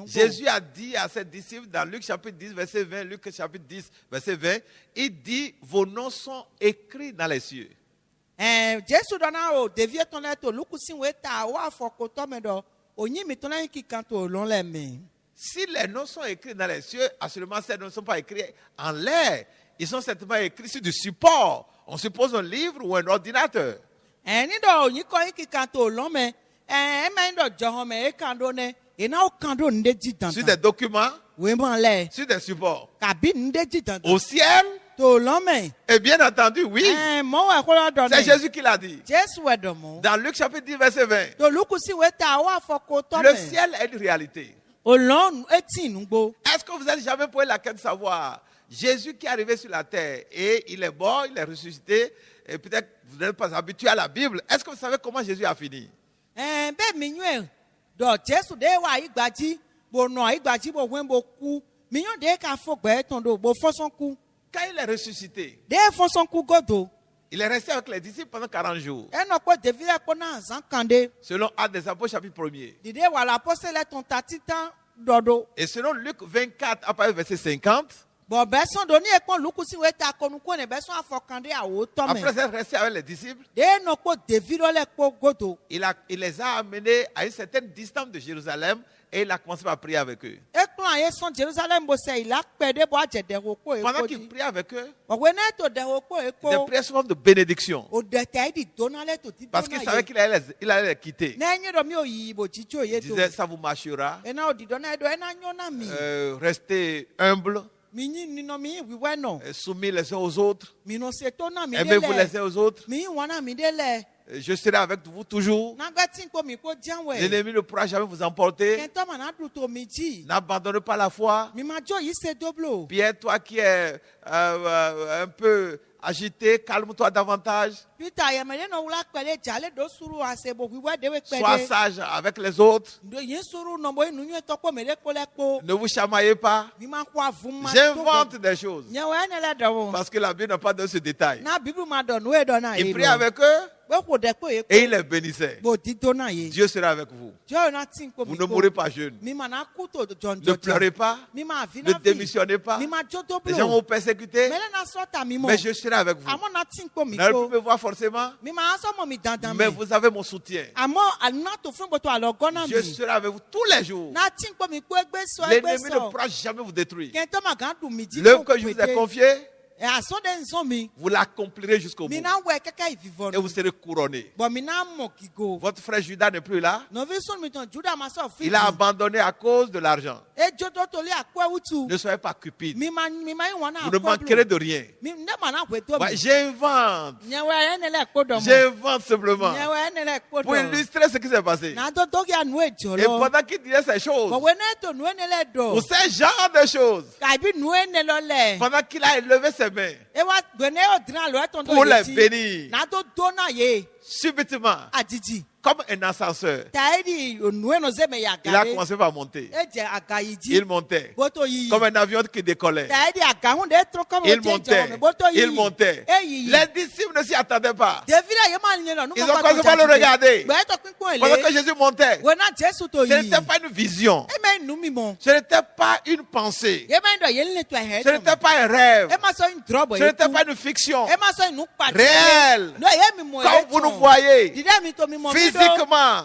Jésus a dit à ses disciples dans Luc chapitre 10, verset 20, Luc chapitre 10, verset 20, il dit, vos noms sont écrits dans les cieux. Si les noms sont écrits dans les cieux, absolument ces noms ne sont pas écrits en l'air. Ils sont certainement écrits sur du support. On suppose un livre ou un ordinateur. Sur des documents, sur des supports. Au ciel, et bien entendu, oui. C'est Jésus qui l'a dit. Dans Luc chapitre 10, verset 20. Le ciel est une réalité. Est-ce que vous n'avez jamais posé la question de savoir Jésus qui est arrivé sur la terre et il est mort, il est ressuscité, et peut-être vous n'êtes pas habitué à la Bible. Est-ce que vous savez comment Jésus a fini? Quand il est ressuscité, il est resté avec les disciples pendant 40 jours. Selon Actes des Apôtres, chapitre 1er. Et selon Luc 24, après verset 50, après être resté avec les disciples, il les a amenés à une certaine distance de Jérusalem et il a commencé à prier avec eux. Pendant qu'il priait avec eux, des prières souvent de bénédiction. Parce qu'il savait qu'il allait les quitter. Il disait, ça vous marchera. Restez humble. Soumis les uns aux autres. Aimez-vous les uns aux autres. Je serai avec vous toujours. L'ennemi ne pourra jamais vous emporter. N'abandonnez pas la foi. Pierre, toi qui es un peu agité, calme-toi davantage. Sois sage avec les autres. Ne vous chamaillez pas. J'invente des choses. Parce que la Bible n'a pas donné ce détail. Il prie avec eux. Et il les bénissait. Dieu sera avec vous. Vous ne mourrez pas jeune. Ne pleurez pas. Ne démissionnez pas. Les gens vont vous persécuter. Mais je serai avec vous. Vous n'allez plus me voir forcément. Mais vous avez mon soutien. Je serai avec vous tous les jours. L'ennemi ne pourra jamais vous détruire. L'œuvre que je vous ai confiée, vous l'accomplirez jusqu'au bout. Et vous serez couronné. Votre frère Judas n'est plus là. Il a abandonné à cause de l'argent. Ne soyez pas cupide. Vous ne manquerez de rien. J'invente. J'invente simplement. Pour illustrer ce qui s'est passé. Et pendant qu'il disait ces choses, pour ces genres de choses, pendant qu'il a élevé ses mains pour les bénir, subitement, comme un ascenseur, il a commencé par monter. Il montait. Comme un avion qui décollait. Il montait. Il montait. Les disciples ne s'y attendaient pas. Ils ont commencé par le regarder. Pendant que Jésus montait, ce n'était pas une vision. Ce n'était pas une pensée. Ce n'était pas un rêve. Ce n'était pas une fiction réelle. Comme vous nous voyez, physiquement,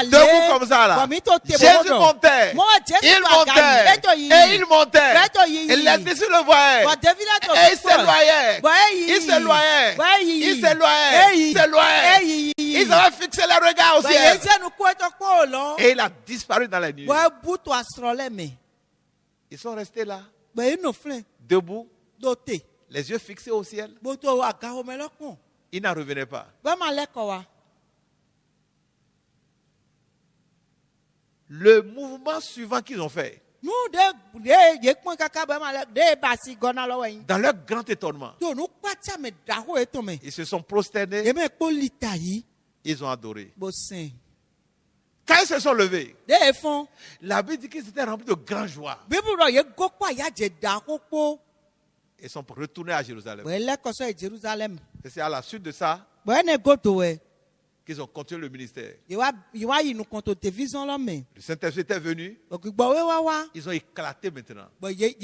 debout comme ça là. Jésus montait. Il montait. Et il montait. Et les disciples le voyaient. Et il s'éloignait. Il s'éloignait. Il s'éloignait. Il s'éloignait. Ils avaient fixé les regards au ciel. Et il a disparu dans la nuit. Ils sont restés là, debout, les yeux fixés au ciel. Boto agaho melokun. Il n'en revenait pas. Bama lekowa. Le mouvement suivant qu'ils ont fait, Nous de yekpon kaka bama le de basi gona lowen. dans leur grand étonnement, To nous kwatia me daho etome. ils se sont prosternés, Yeme ko litayi ils ont adoré. bosin. Quand ils se sont levés, De fond. la Bible dit qu'ils étaient remplis de grande joie. Bible ro ye go kwa ya je daho po. Ils sont retournés à Jérusalem. Bo le koso e Jerusalem. Et c'est à la suite de ça Bo ne go to we. qu'ils ont continué le ministère. Yewa yi nu konto television lo me. Le Saint-Esprit était venu, Ogbo we wa. ils ont éclaté maintenant. Bo ye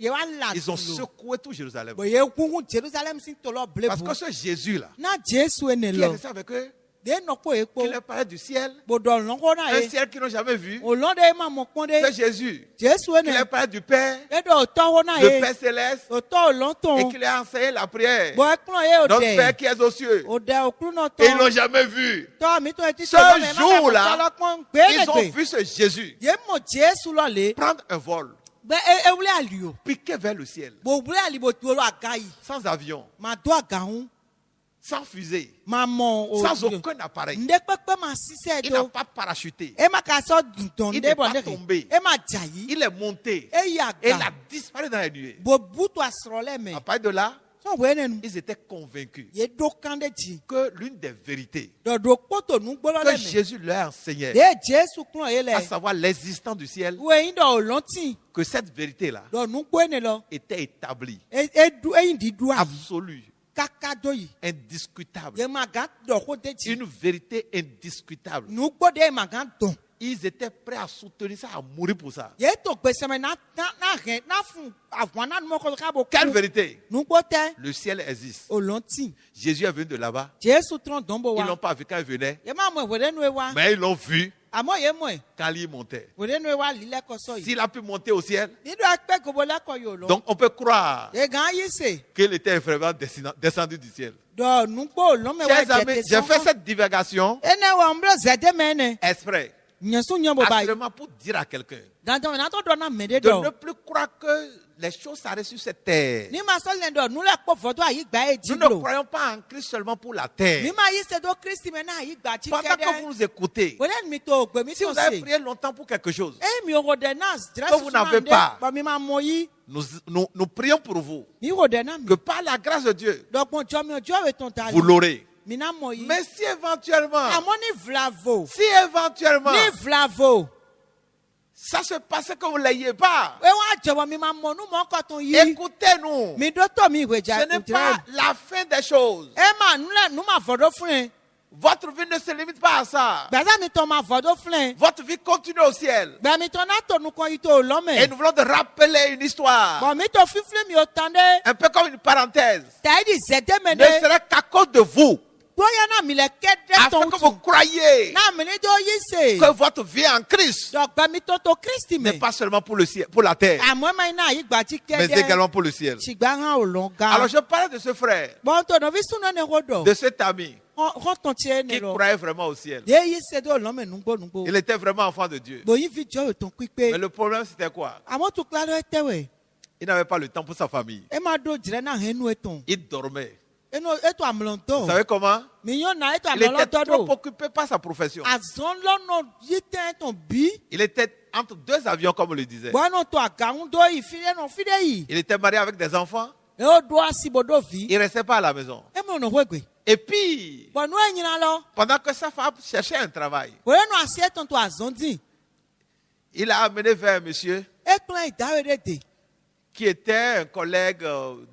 wa la. Ils ont secoué tout Jérusalem. Bo ye kungun Jerusalem sin to lo blebu. Parce que ce Jésus-là, Na Jesu ene qui est lo. resté avec eux, De no po ekpo. qui leur parlait du ciel, Bodo longo na un e. ciel qu'ils n'ont jamais vu, Olonde ma mo konde. c'est Jésus, Jesu qui ene. leur parlait du Père, Edo to ho na le e. Père céleste, O to et lonton. qui leur a enseigné la prière. Bo eklo e Notre Père ode. qui est aux cieux. Ode oklu no to. Et ils l'ont jamais vu. To mi to eti Ce to lo me jour-là, Ils ont Ils vu ce Jésus Ye mo Jesu lo le. prendre un vol, Be e wule alio. piquer vers le ciel, Bo wule ali bo to lo agayi. sans avion, Ma do agahun. sans fusée, Ma mo o. sans aucun appareil. Nde pepe ma sise Il n'a do. pas parachuté. E ma ka so don Il de n'est bon pas de. tombé. E ma jayi. Il est monté E et ya il a ga. disparu dans les nuées. Bo butu asrole me. À partir de là, So we ne. ils étaient convaincus Ye do kande ji. que l'une des vérités Do poto nu gbolo que le me. Jésus leur enseignait, De Jesu klon ele. à savoir l'existence du ciel, We yin do olonti. que cette vérité-là Do nu gbo ne lo. était établie, E du e yin di du ayi. absolue, Kaka do yi. indiscutable. Ye ma ga do ko de ji. Une vérité indiscutable. Nu gbo de ma ga don. Ils étaient prêts à soutenir ça, à mourir pour ça. Ye to gbese me na hen na fun avwana nu mo ko ka bo. Quelle vérité? Nu gbo te. Le ciel existe. Olonti. Jésus est venu de là-bas. Jesu tron don bo Ils wa. l'ont pas vu quand il venait, Ye ma mo were nu e wa. mais ils l'ont vu Amo ye mo e. quand il montait. Were nu e wa lile ko so yi. S'il a pu monter au ciel, Ni do akpe gobo le ko yo lo. donc on peut croire Ye gan yi se. qu'il était vraiment descendu du ciel. Do nu gbo lo me wa Chers amis, jete. j'ai fait cette divagation Ene wa mbro zede me ne. exprès, Nyesu nyombo ba. absolument pour dire à quelqu'un Dan don na to do na me de de do. ne plus croire que les choses s'arrêtent sur cette terre. Ni ma so le do nu le po foto ayi gba e Nous ne jiblo. croyons pas en Christ seulement pour la Ni terre. ma yi se do Kristi me na ayi gba chi Pendant que vous kede. nous écoutez, Wele mi to gbe mi si to vous avez se. prié longtemps pour quelque chose, E mi o de na dress que vous n'avez pas. Ba mi ma mo yi. nous prions pour vous, Mi o de na mi. que par la grâce de Dieu, Donc mon jo mi o jo we ton ta. vous l'aurez. Mi na mo yi. Mais si éventuellement, Amo ni vlavo. si éventuellement, Ni vlavo. ça se passait que vous ne l'ayez pas, E wa jowo mi ma mo nu mo ko ton yi. écoutez-nous. Mi do to mi we ja. Ce n'est pas la fin des choses. E ma nu le nu ma fodo fun e. Votre vie ne se limite pas à ça. Gbaza mi to ma fodo fun e. Votre vie continue au ciel. Gba mi to na to nu kon yi to lo me. Et nous voulons te rappeler une histoire, Bon mi to fifle mi o tande. un peu comme une parenthèse. Ta di zede me Ne ne. serait qu'à cause de vous, Boya na mi le kede afin ton que tu. vous croyiez Na mi ni do yi se. que votre vie en Christ Donc gba mi to Kristi me. n'est pas seulement pour le ciel, pour la terre, Amo ma na yi gba chi mais kede. également pour le ciel. Chigba han o lo ga. Alors je parlais de ce frère, Bon to no vi sunu ne rodo. de cet ami Ron ton tie ne qui lo. croyait vraiment au ciel. De yi se do lo me nugbo nugbo. Il était vraiment enfant de Dieu. Bo yi vi jo ton Mais pipe. le problème c'était quoi? Amo tu klaro etewe. Il n'avait pas le temps pour sa famille. E ma do jire na henu eton. Il dormait. Eno eto amlonto. Vous savez comment? Mi yo na eto Il était amlonto trop do. occupé par sa profession. Azon lo no yi ten ton bi. Il était entre deux avions, comme on le disait. Bo no to agaun do yi fide no fide yi. Il était marié avec des enfants. E o do asibodo vi. Il ne restait pas à la maison. E mo no wegwe. Et puis, Bo no enyina lo. pendant que sa femme cherchait un travail, Bo no asie ton to azon din. il a amené vers un monsieur E plan idawe de. qui était un collègue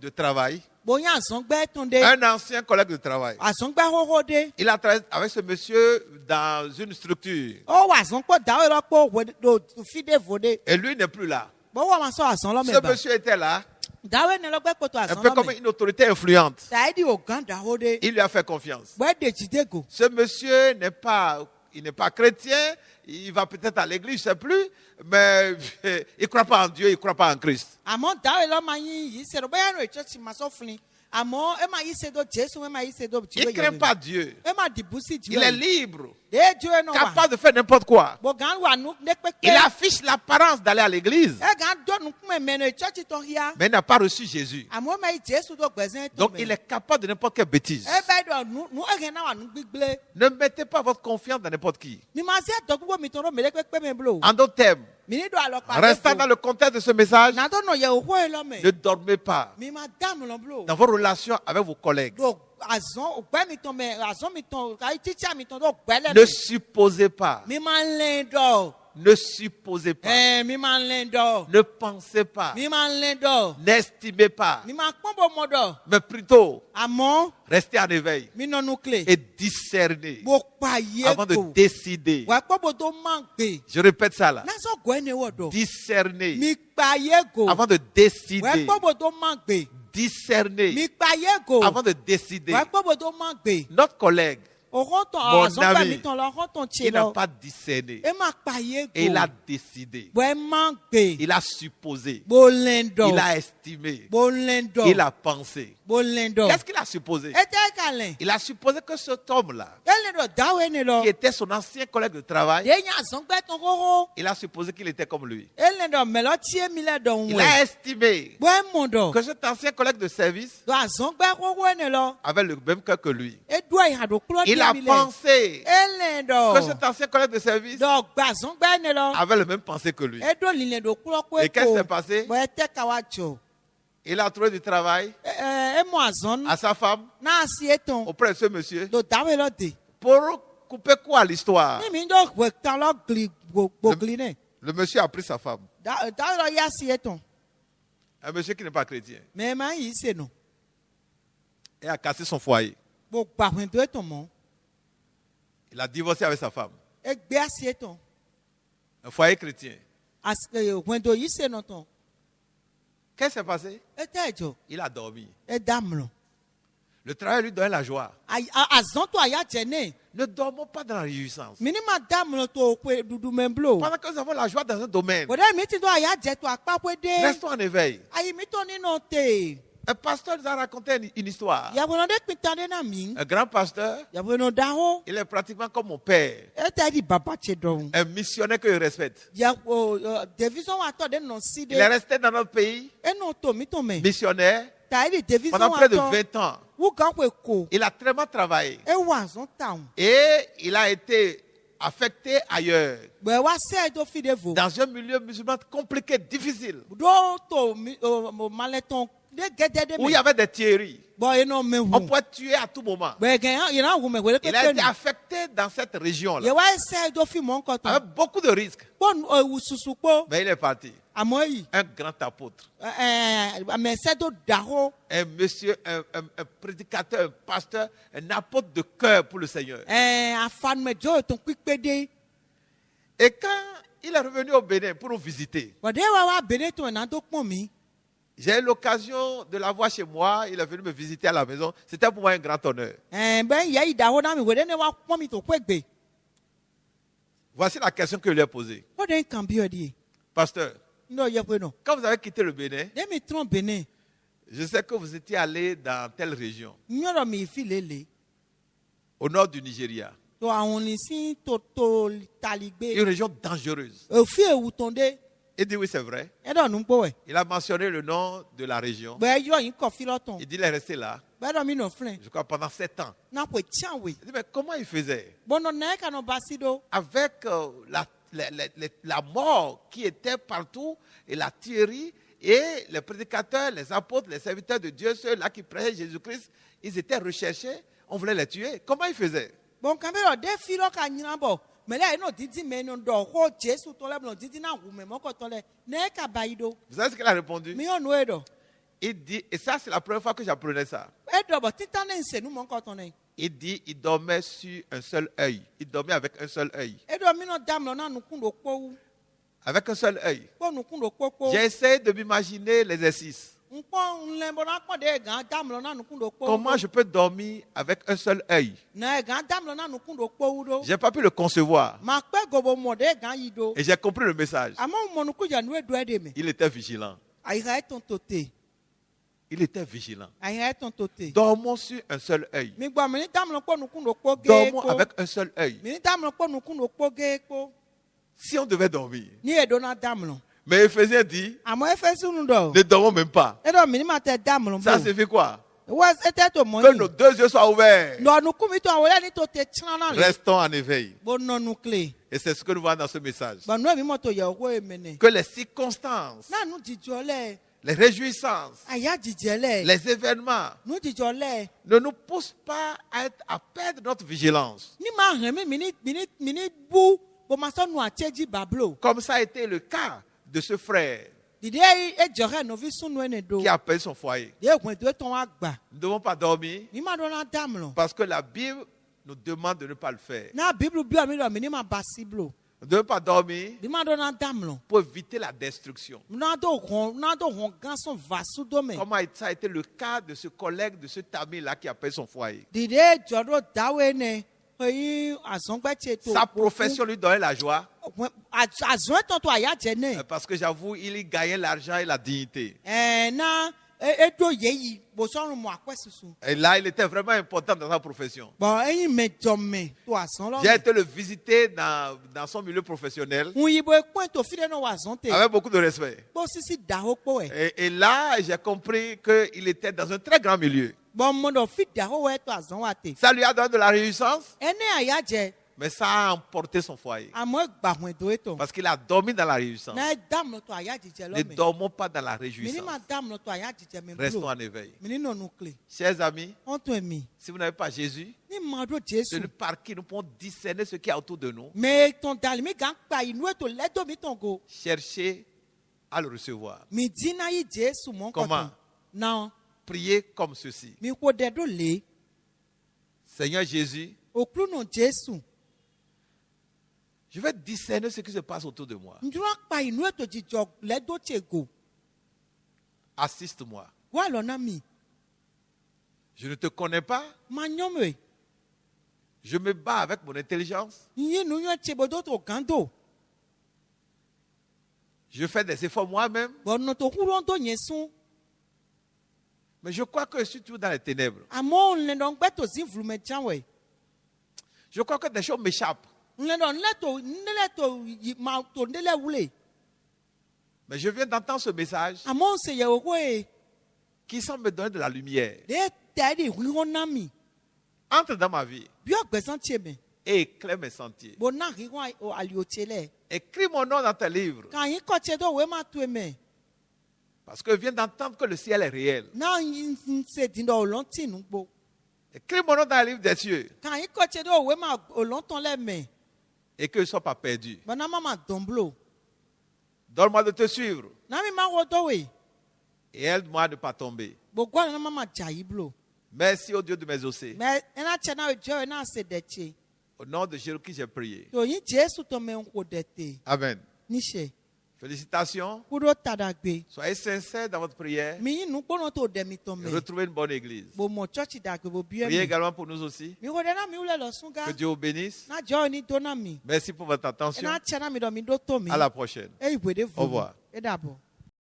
de travail, Bo yan azon gbe ton de. un ancien collègue de travail. Azon gbe hoho de. Il a travaillé avec ce monsieur dans une structure. O wa azon po dawe lo po we do fide vode. Et lui n'est plus là. Bo wa ma so azon lo me Ce ba. monsieur était là, Dawe ne lo gbe poto un azon peu lo comme me. une autorité influente. Ta di o gan dawo de. Il lui a fait confiance. Bo de jide go. Ce monsieur il n'est pas chrétien, il va peut-être à l'église, je ne sais plus, mais il ne croit pas en Dieu, il ne croit pas en Christ. Amo dawe lo ma yin yi se ro boya no church ma so flin. àmọ́ ẹ máa yí ṣe do jésù ẹ máa yí ṣe do Il ne craint pas Dieu. ẹ máa dìbò sí Il est libre, déjú ẹ náà wà capable de faire n'importe quoi. gbọ̀ngàn wà nù ní pépé Il affiche l'apparence d'aller à l'église, ẹ gàn dọ́nu kún ẹ̀ mẹ́nu ìjọ́jì tó yá mais il n'a pas reçu Jésus. àmọ́ ẹ máa yí jésù tó gbẹ̀sẹ̀ tó Donc il est capable de n'importe quelle bêtise. ẹ bẹ́ẹ̀ dọ̀ nù ẹ̀hìn náà wà nù gbígbélé Ne mettez pas votre confiance dans n'importe qui. mi máa ṣe ẹ̀dọ́ gbogbo mi tó rọ mẹ́lẹ́ pépé mi bolo En d'autres termes, mi ní dọ̀ àlọ́ pàdé restant dans le contexte de ce message, nàdó nà yẹ òwò ẹ lọ́mẹ̀ ne dormez pas mi máa dààmú lọ bolo dans vos relations avec vos collègues. do àzọ́n ògbẹ́ mi tán mẹ́ àzọ́n mi tán káyí títsà mi tán tó gbẹ́lẹ́ Ne supposez pas. mi máa ń lé dọ̀ Ne supposez pas. mi máa ń lé dọ̀ Ne pensez pas. mi máa ń lé dọ̀ N'estimez pas. mi máa pọ́n bò mọ́ dọ̀ Mais plutôt, àmọ́ restez en éveil mi nọnu clé et discernez bó pa yé avant de kò décider. wà pọ́ bò tó máa ń gbé Je répète ça là. lásán gọ́ ẹni wọ̀ dọ̀ Discernez mi pa yé kò avant de wà décider. pọ́ bò tó máa ń gbé Discernez mi pa yé kò avant de décider. wà pọ́ bò tó máa ń gbé Notre collègue, òkò tán Mon àzọ́n gbà ami, mí tán lọ òkò tán tse il n'a lọ pas discerné. ẹ máa pa yé Et il a kò décidé. bọ́ ẹ máa ń gbé Il a supposé. bó lé dọ̀ Il a estimé. bó lé dọ̀ Il a pensé. bó lé dọ̀ Qu'est-ce qu'il a supposé? ẹ tẹ́ kalẹ̀ Il a supposé que cet homme-là, ẹ lè dọ̀ dáwọ́ ẹni lọ qui était son ancien collègue de travail, déyìn àzọ́n gbẹ́ tán kókó il a supposé qu'il était comme lui. ẹ lè dọ̀ mẹ́lọ́ tiẹ́ mi lẹ́ dọ̀ ń Il wẹ̀ a estimé bọ́ ẹ mọ̀ dọ̀ que cet ancien collègue de service dọ̀ àzọ́n gbẹ́ kókó ẹni lọ avait le même cœur que lui. ẹ dọ̀ ìhàdó kúrọ́ Il a tiẹ́ mi lẹ̀ pensé ẹ lè dọ̀ que cet ancien collègue de service dọ̀ gbẹ́ àzọ́n gbẹ́ ẹni lọ avait le même pensée que lui. ẹ dọ̀ lílẹ̀ dọ̀ kúrọ́ kó Et qu'est-ce qui s'est èkó passé? bọ́ ẹ tẹ́ ka wa jọ Il a trouvé du travail ẹ mọ̀ àzọ́n à sa femme náà sí ètò auprès de ce monsieur dọ̀ dáwọ́ lọ dé pour couper quoi à l'histoire. ní mi dọ̀ gbẹ̀ tán lọ gbògli náà Le monsieur a pris sa femme, dáwọ́ lọ yá sí ètò un monsieur qui n'est pas chrétien, mẹ́ ẹ máa ń yí sènù et a cassé son foyer. gbogbo àwọn ètò ètò mọ́ Il a divorcé avec sa femme. ẹ gbé àsí ètò Un foyer chrétien. ògùn ètò yí sènù tán Qu'est-ce qui s'est passé? ẹ tẹ́ ẹ̀jọ̀ Il a dormi. ẹ dààmú lọ Le travail lui donnait la joie. àzọ́n tó àyà jẹ náà Ne dormons pas dans la réjouissance. mi ní ma dààmú lọ tó o pé dúdú mẹ́ blo Pendant que nous avons la joie dans un domaine, bọ̀dẹ́ mi ti tó àyà jẹ tó àpá pé dé restons en éveil. ayé mi tó nínú tè Un pasteur nous a raconté une histoire. yàgò náà dé pinta dé náà mi Un grand pasteur, yàgò náà dáhó il est pratiquement comme mon père. ẹ tẹ́ di bàbá tse dọ̀hún Un missionnaire que je respecte. yàgò division wa tọ̀ dé nà sí Il est dé resté dans notre pays, ẹ nà tó mi tó mẹ́ missionnaire, tàyè di division pendant wa près de tọ̀ 20 ans. wú gàn pé kò Il a très mal travaillé. ẹ wà àzọ́n tàwọn Et il a été affecté ailleurs. gbẹ̀ wá sẹ́ ẹ tó fi dé vò Dans un milieu musulman compliqué, difficile. dó tó malẹ̀ tán dé gẹ́dẹ́ dé Où il y mẹ́ avait des tueries. bọ́ ẹ náà mẹ́ On wù pouvait tuer à tout moment. gbẹ̀ gẹ̀ yẹn náà wù mẹ́ wẹ́rẹ́ Il a pépé été nù. affecté dans cette région-là. yẹ wá ẹsẹ tó fi mọ nǹkan tán Avec beaucoup de risques. pọn ewu susu kpó Mais il est parti. àmọ́ yìí Un grand apôtre. àmì ẹsẹ tó dàhó Un monsieur, un prédicateur, un pasteur, un apôtre de cœur pour le Seigneur. afanumẹjọ ètò pípé dé Et quand il est revenu au Bénin pour nous visiter, bọ̀dé wa wá bèrè tó ẹ̀nà tó pọ̀ mí j'ai eu l'occasion de l'avoir chez moi. Il est venu me visiter à la maison. C'était pour moi un grand honneur. bẹ́ẹ̀ yẹ ìdáhó náà mi wẹ̀rẹ́ ní wa pọ̀ mi tó pé gbé Voici la question que je lui ai posée. bọ́dé nǹkan bí ọdí Pasteur, ní ọ̀yẹ́ pé nù quand vous avez quitté le Bénin, dẹ́mi tún bẹ̀nẹ̀ je sais que vous étiez allé dans telle région, nyọ̀rọ̀ mi ìfi lélẹ̀ au nord du Nigeria. tó àwọn onísìn tó tali gbé Une région dangereuse. òfin ewu tán dé Il dit oui, c'est vrai. ẹ̀dọ̀ nù gbọ́ ẹ̀ Il a mentionné le nom de la région. bẹ́ẹ̀ yọ yín kọ̀ fílọ́tàn Il dit il est resté là, bẹ́ẹ̀ dọ̀ mi nù filẹ̀ je crois, pendant 7 ans. náà pè tíyàwó Il dit mais comment il faisait? bọ́nà náà kànú bá sí do. Avec la mort qui était partout et la tuerie et les prédicateurs, les apôtres, les serviteurs de Dieu, ceux-là qui prêchaient Jésus-Christ, ils étaient recherchés, on voulait les tuer. Comment il faisait? Bon, quand on a fait le nyina bo, mais là, il dit mais non do ko Jésus to le dit na wu me moko to le ne ka baido. Vous savez ce qu'il a répondu? Mi on wedo. Il dit, et ça c'est la première fois que j'apprenais ça. Edo bo titane nse nu moko to ne. Il dit, il dormait sur un seul œil. Il dormait avec un seul œil. Edo mi no dam lo na nu kun do po. Avec un seul œil. Po nu kun do po. J'ai essayé de m'imaginer l'exercice. Npo nle bo na pon de gan dam lo na nu kun do po. Comment je peux dormir avec un seul œil? Na gan dam lo na nu kun do po do. Je n'ai pas pu le concevoir. Ma pe gobo mo de gan yido. Et j'ai compris le message. Ama mo nu ku ja nu edo ede me. Il était vigilant. Ai ga ton tote. Il était vigilant. Aïe, ton toté. Dormons sur un seul œil. Mi gba mi ni dam lo po nukun lo po ge Dormons ko. avec un seul œil. Mi ni dam lo po nukun lo po ge ko. Si on devait dormir. Ni edo na dam lo. Mais Éphésiens dit, Amo efesu nu do. ne dormons même pas. Edo mi ni ma te dam lo. Ça signifie quoi? Was ete to mo Que ni. nos deux yeux soient ouverts. No nukun mi to awole ni to te chana le. Restons en éveil. Bo no nukle. Et c'est ce que nous voyons dans ce message. Ba no mi mo to ye wo emene. Que les circonstances, Na nu jijo le. les réjouissances, Aya jije le. les événements Nu jijo le. ne nous poussent pas à perdre notre vigilance. Ni ma hàn mi ni bu bo ma so nu acheji bablo. Comme ça a été le cas de ce frère Dide e jore no vi sunu ene do. qui a perdu son foyer. De gun do ton agba. Nous ne devons pas dormir Mi ma do na dam lo. parce que la Bible nous demande de ne pas le faire. Na Bible bi mi do mi ni ma basiblo. Nous ne devons pas dormir Mi ma do na dam lo. pour éviter la destruction. Na do hon gan son vasu do me. Comment ça a été le cas de ce collègue, de cet ami-là qui a perdu son foyer. Dide joro dawe ne. Oyin azongbe che to. Sa profession lui donnait la joie Azon ton to aya je ne. parce que j'avoue, il y gagnait l'argent et la dignité. Na e do yeyi bo sorun mo akwesusu. Et là, il était vraiment important dans sa profession. Bon eyin me jome to azon lo. J'ai été le visiter dans son milieu professionnel Un yibo e point to fide no wazon te. avec beaucoup de respect. Bo sisi da ho po e. Et là, j'ai compris qu'il était dans un très grand milieu. Bon mo do fit da ho we to azon wa te. Ça lui a donné de la réjouissance, Ene aya je mais ça a emporté son foyer. amo gba hwen do eto. Parce qu'il a dormi dans la réjouissance. Na dam lo to aya jije lo Ne me. dormons pas dans la Mi ni réjouissance. ma dam lo to aya jije me Restons blo. en éveil. Mi ni no nukle. Chers amis, On to mi. si vous n'avez pas Jésus, Ni ma do c'est Jesu. par qui nous pouvons discerner ce qui est autour de nous. Me ton dal mi gan pa inu eto ledo mi ton go. Cherchez à le recevoir. Mi dina yi Jesu mon ko Comment? ton. Na Priez comme ceci. mi ko de do le. Seigneur Jésus, Oklu no Jesu. je vais discerner ce qui se passe autour de moi. Ndura pa inu eto jijo ledo che go. Assiste-moi. Wa lo na mi. Je ne te connais pas. Ma nyome. Je me bats avec mon intelligence. Yi nu yo che bodo to gando. Je fais des efforts moi-même. Bon no to huro do yesun. Mais je crois que je suis toujours dans les ténèbres. Amo le don gbe to zin vlu me janwe. Je crois que des choses m'échappent. Le don le to ma to ndele wule. Mais je viens d'entendre ce message Amo se ye owe qui semble me donner de la lumière. de tadi huro na mi. Entre dans ma vie Bi ogbesan che me. et éclaire mes sentiers. Bo na ri wa o ali o chele. Écris mon nom dans tes livres. Kan yin ko che do we ma tu me. Parce que je viens d'entendre que le ciel est réel. Na yin se din do lon tin nu gbo. Écris mon nom dans les livres des cieux Kan yin ko che do we ma o lon ton le me. et que je ne sois pas perdu. Bo na mama domblo. Donne-moi de te suivre Na mi ma wo do we. et aide-moi à ne pas tomber. Bo gwa na mama jayi blo. Merci au Dieu de mes osseils. Me ena che na jo na se de che. Au nom de Jésus Christ, j'ai prié. To yin Jesu to me nko de te. Amen. Ni se. Félicitations. Kuro tadagbe. Soyez sincères dans votre prière Mi yin nu gbono to de mi to et me. retrouvez une bonne église. Bo mo church dagbe bo bi Priez mi. également pour nous aussi. Mi wo de na mi ule lo sunga. Que Dieu vous bénisse. Na jo ni do na mi. Merci pour votre attention. Ena che na mi do mi do to mi. À la prochaine. E ibwe de Au revoir. E dabo.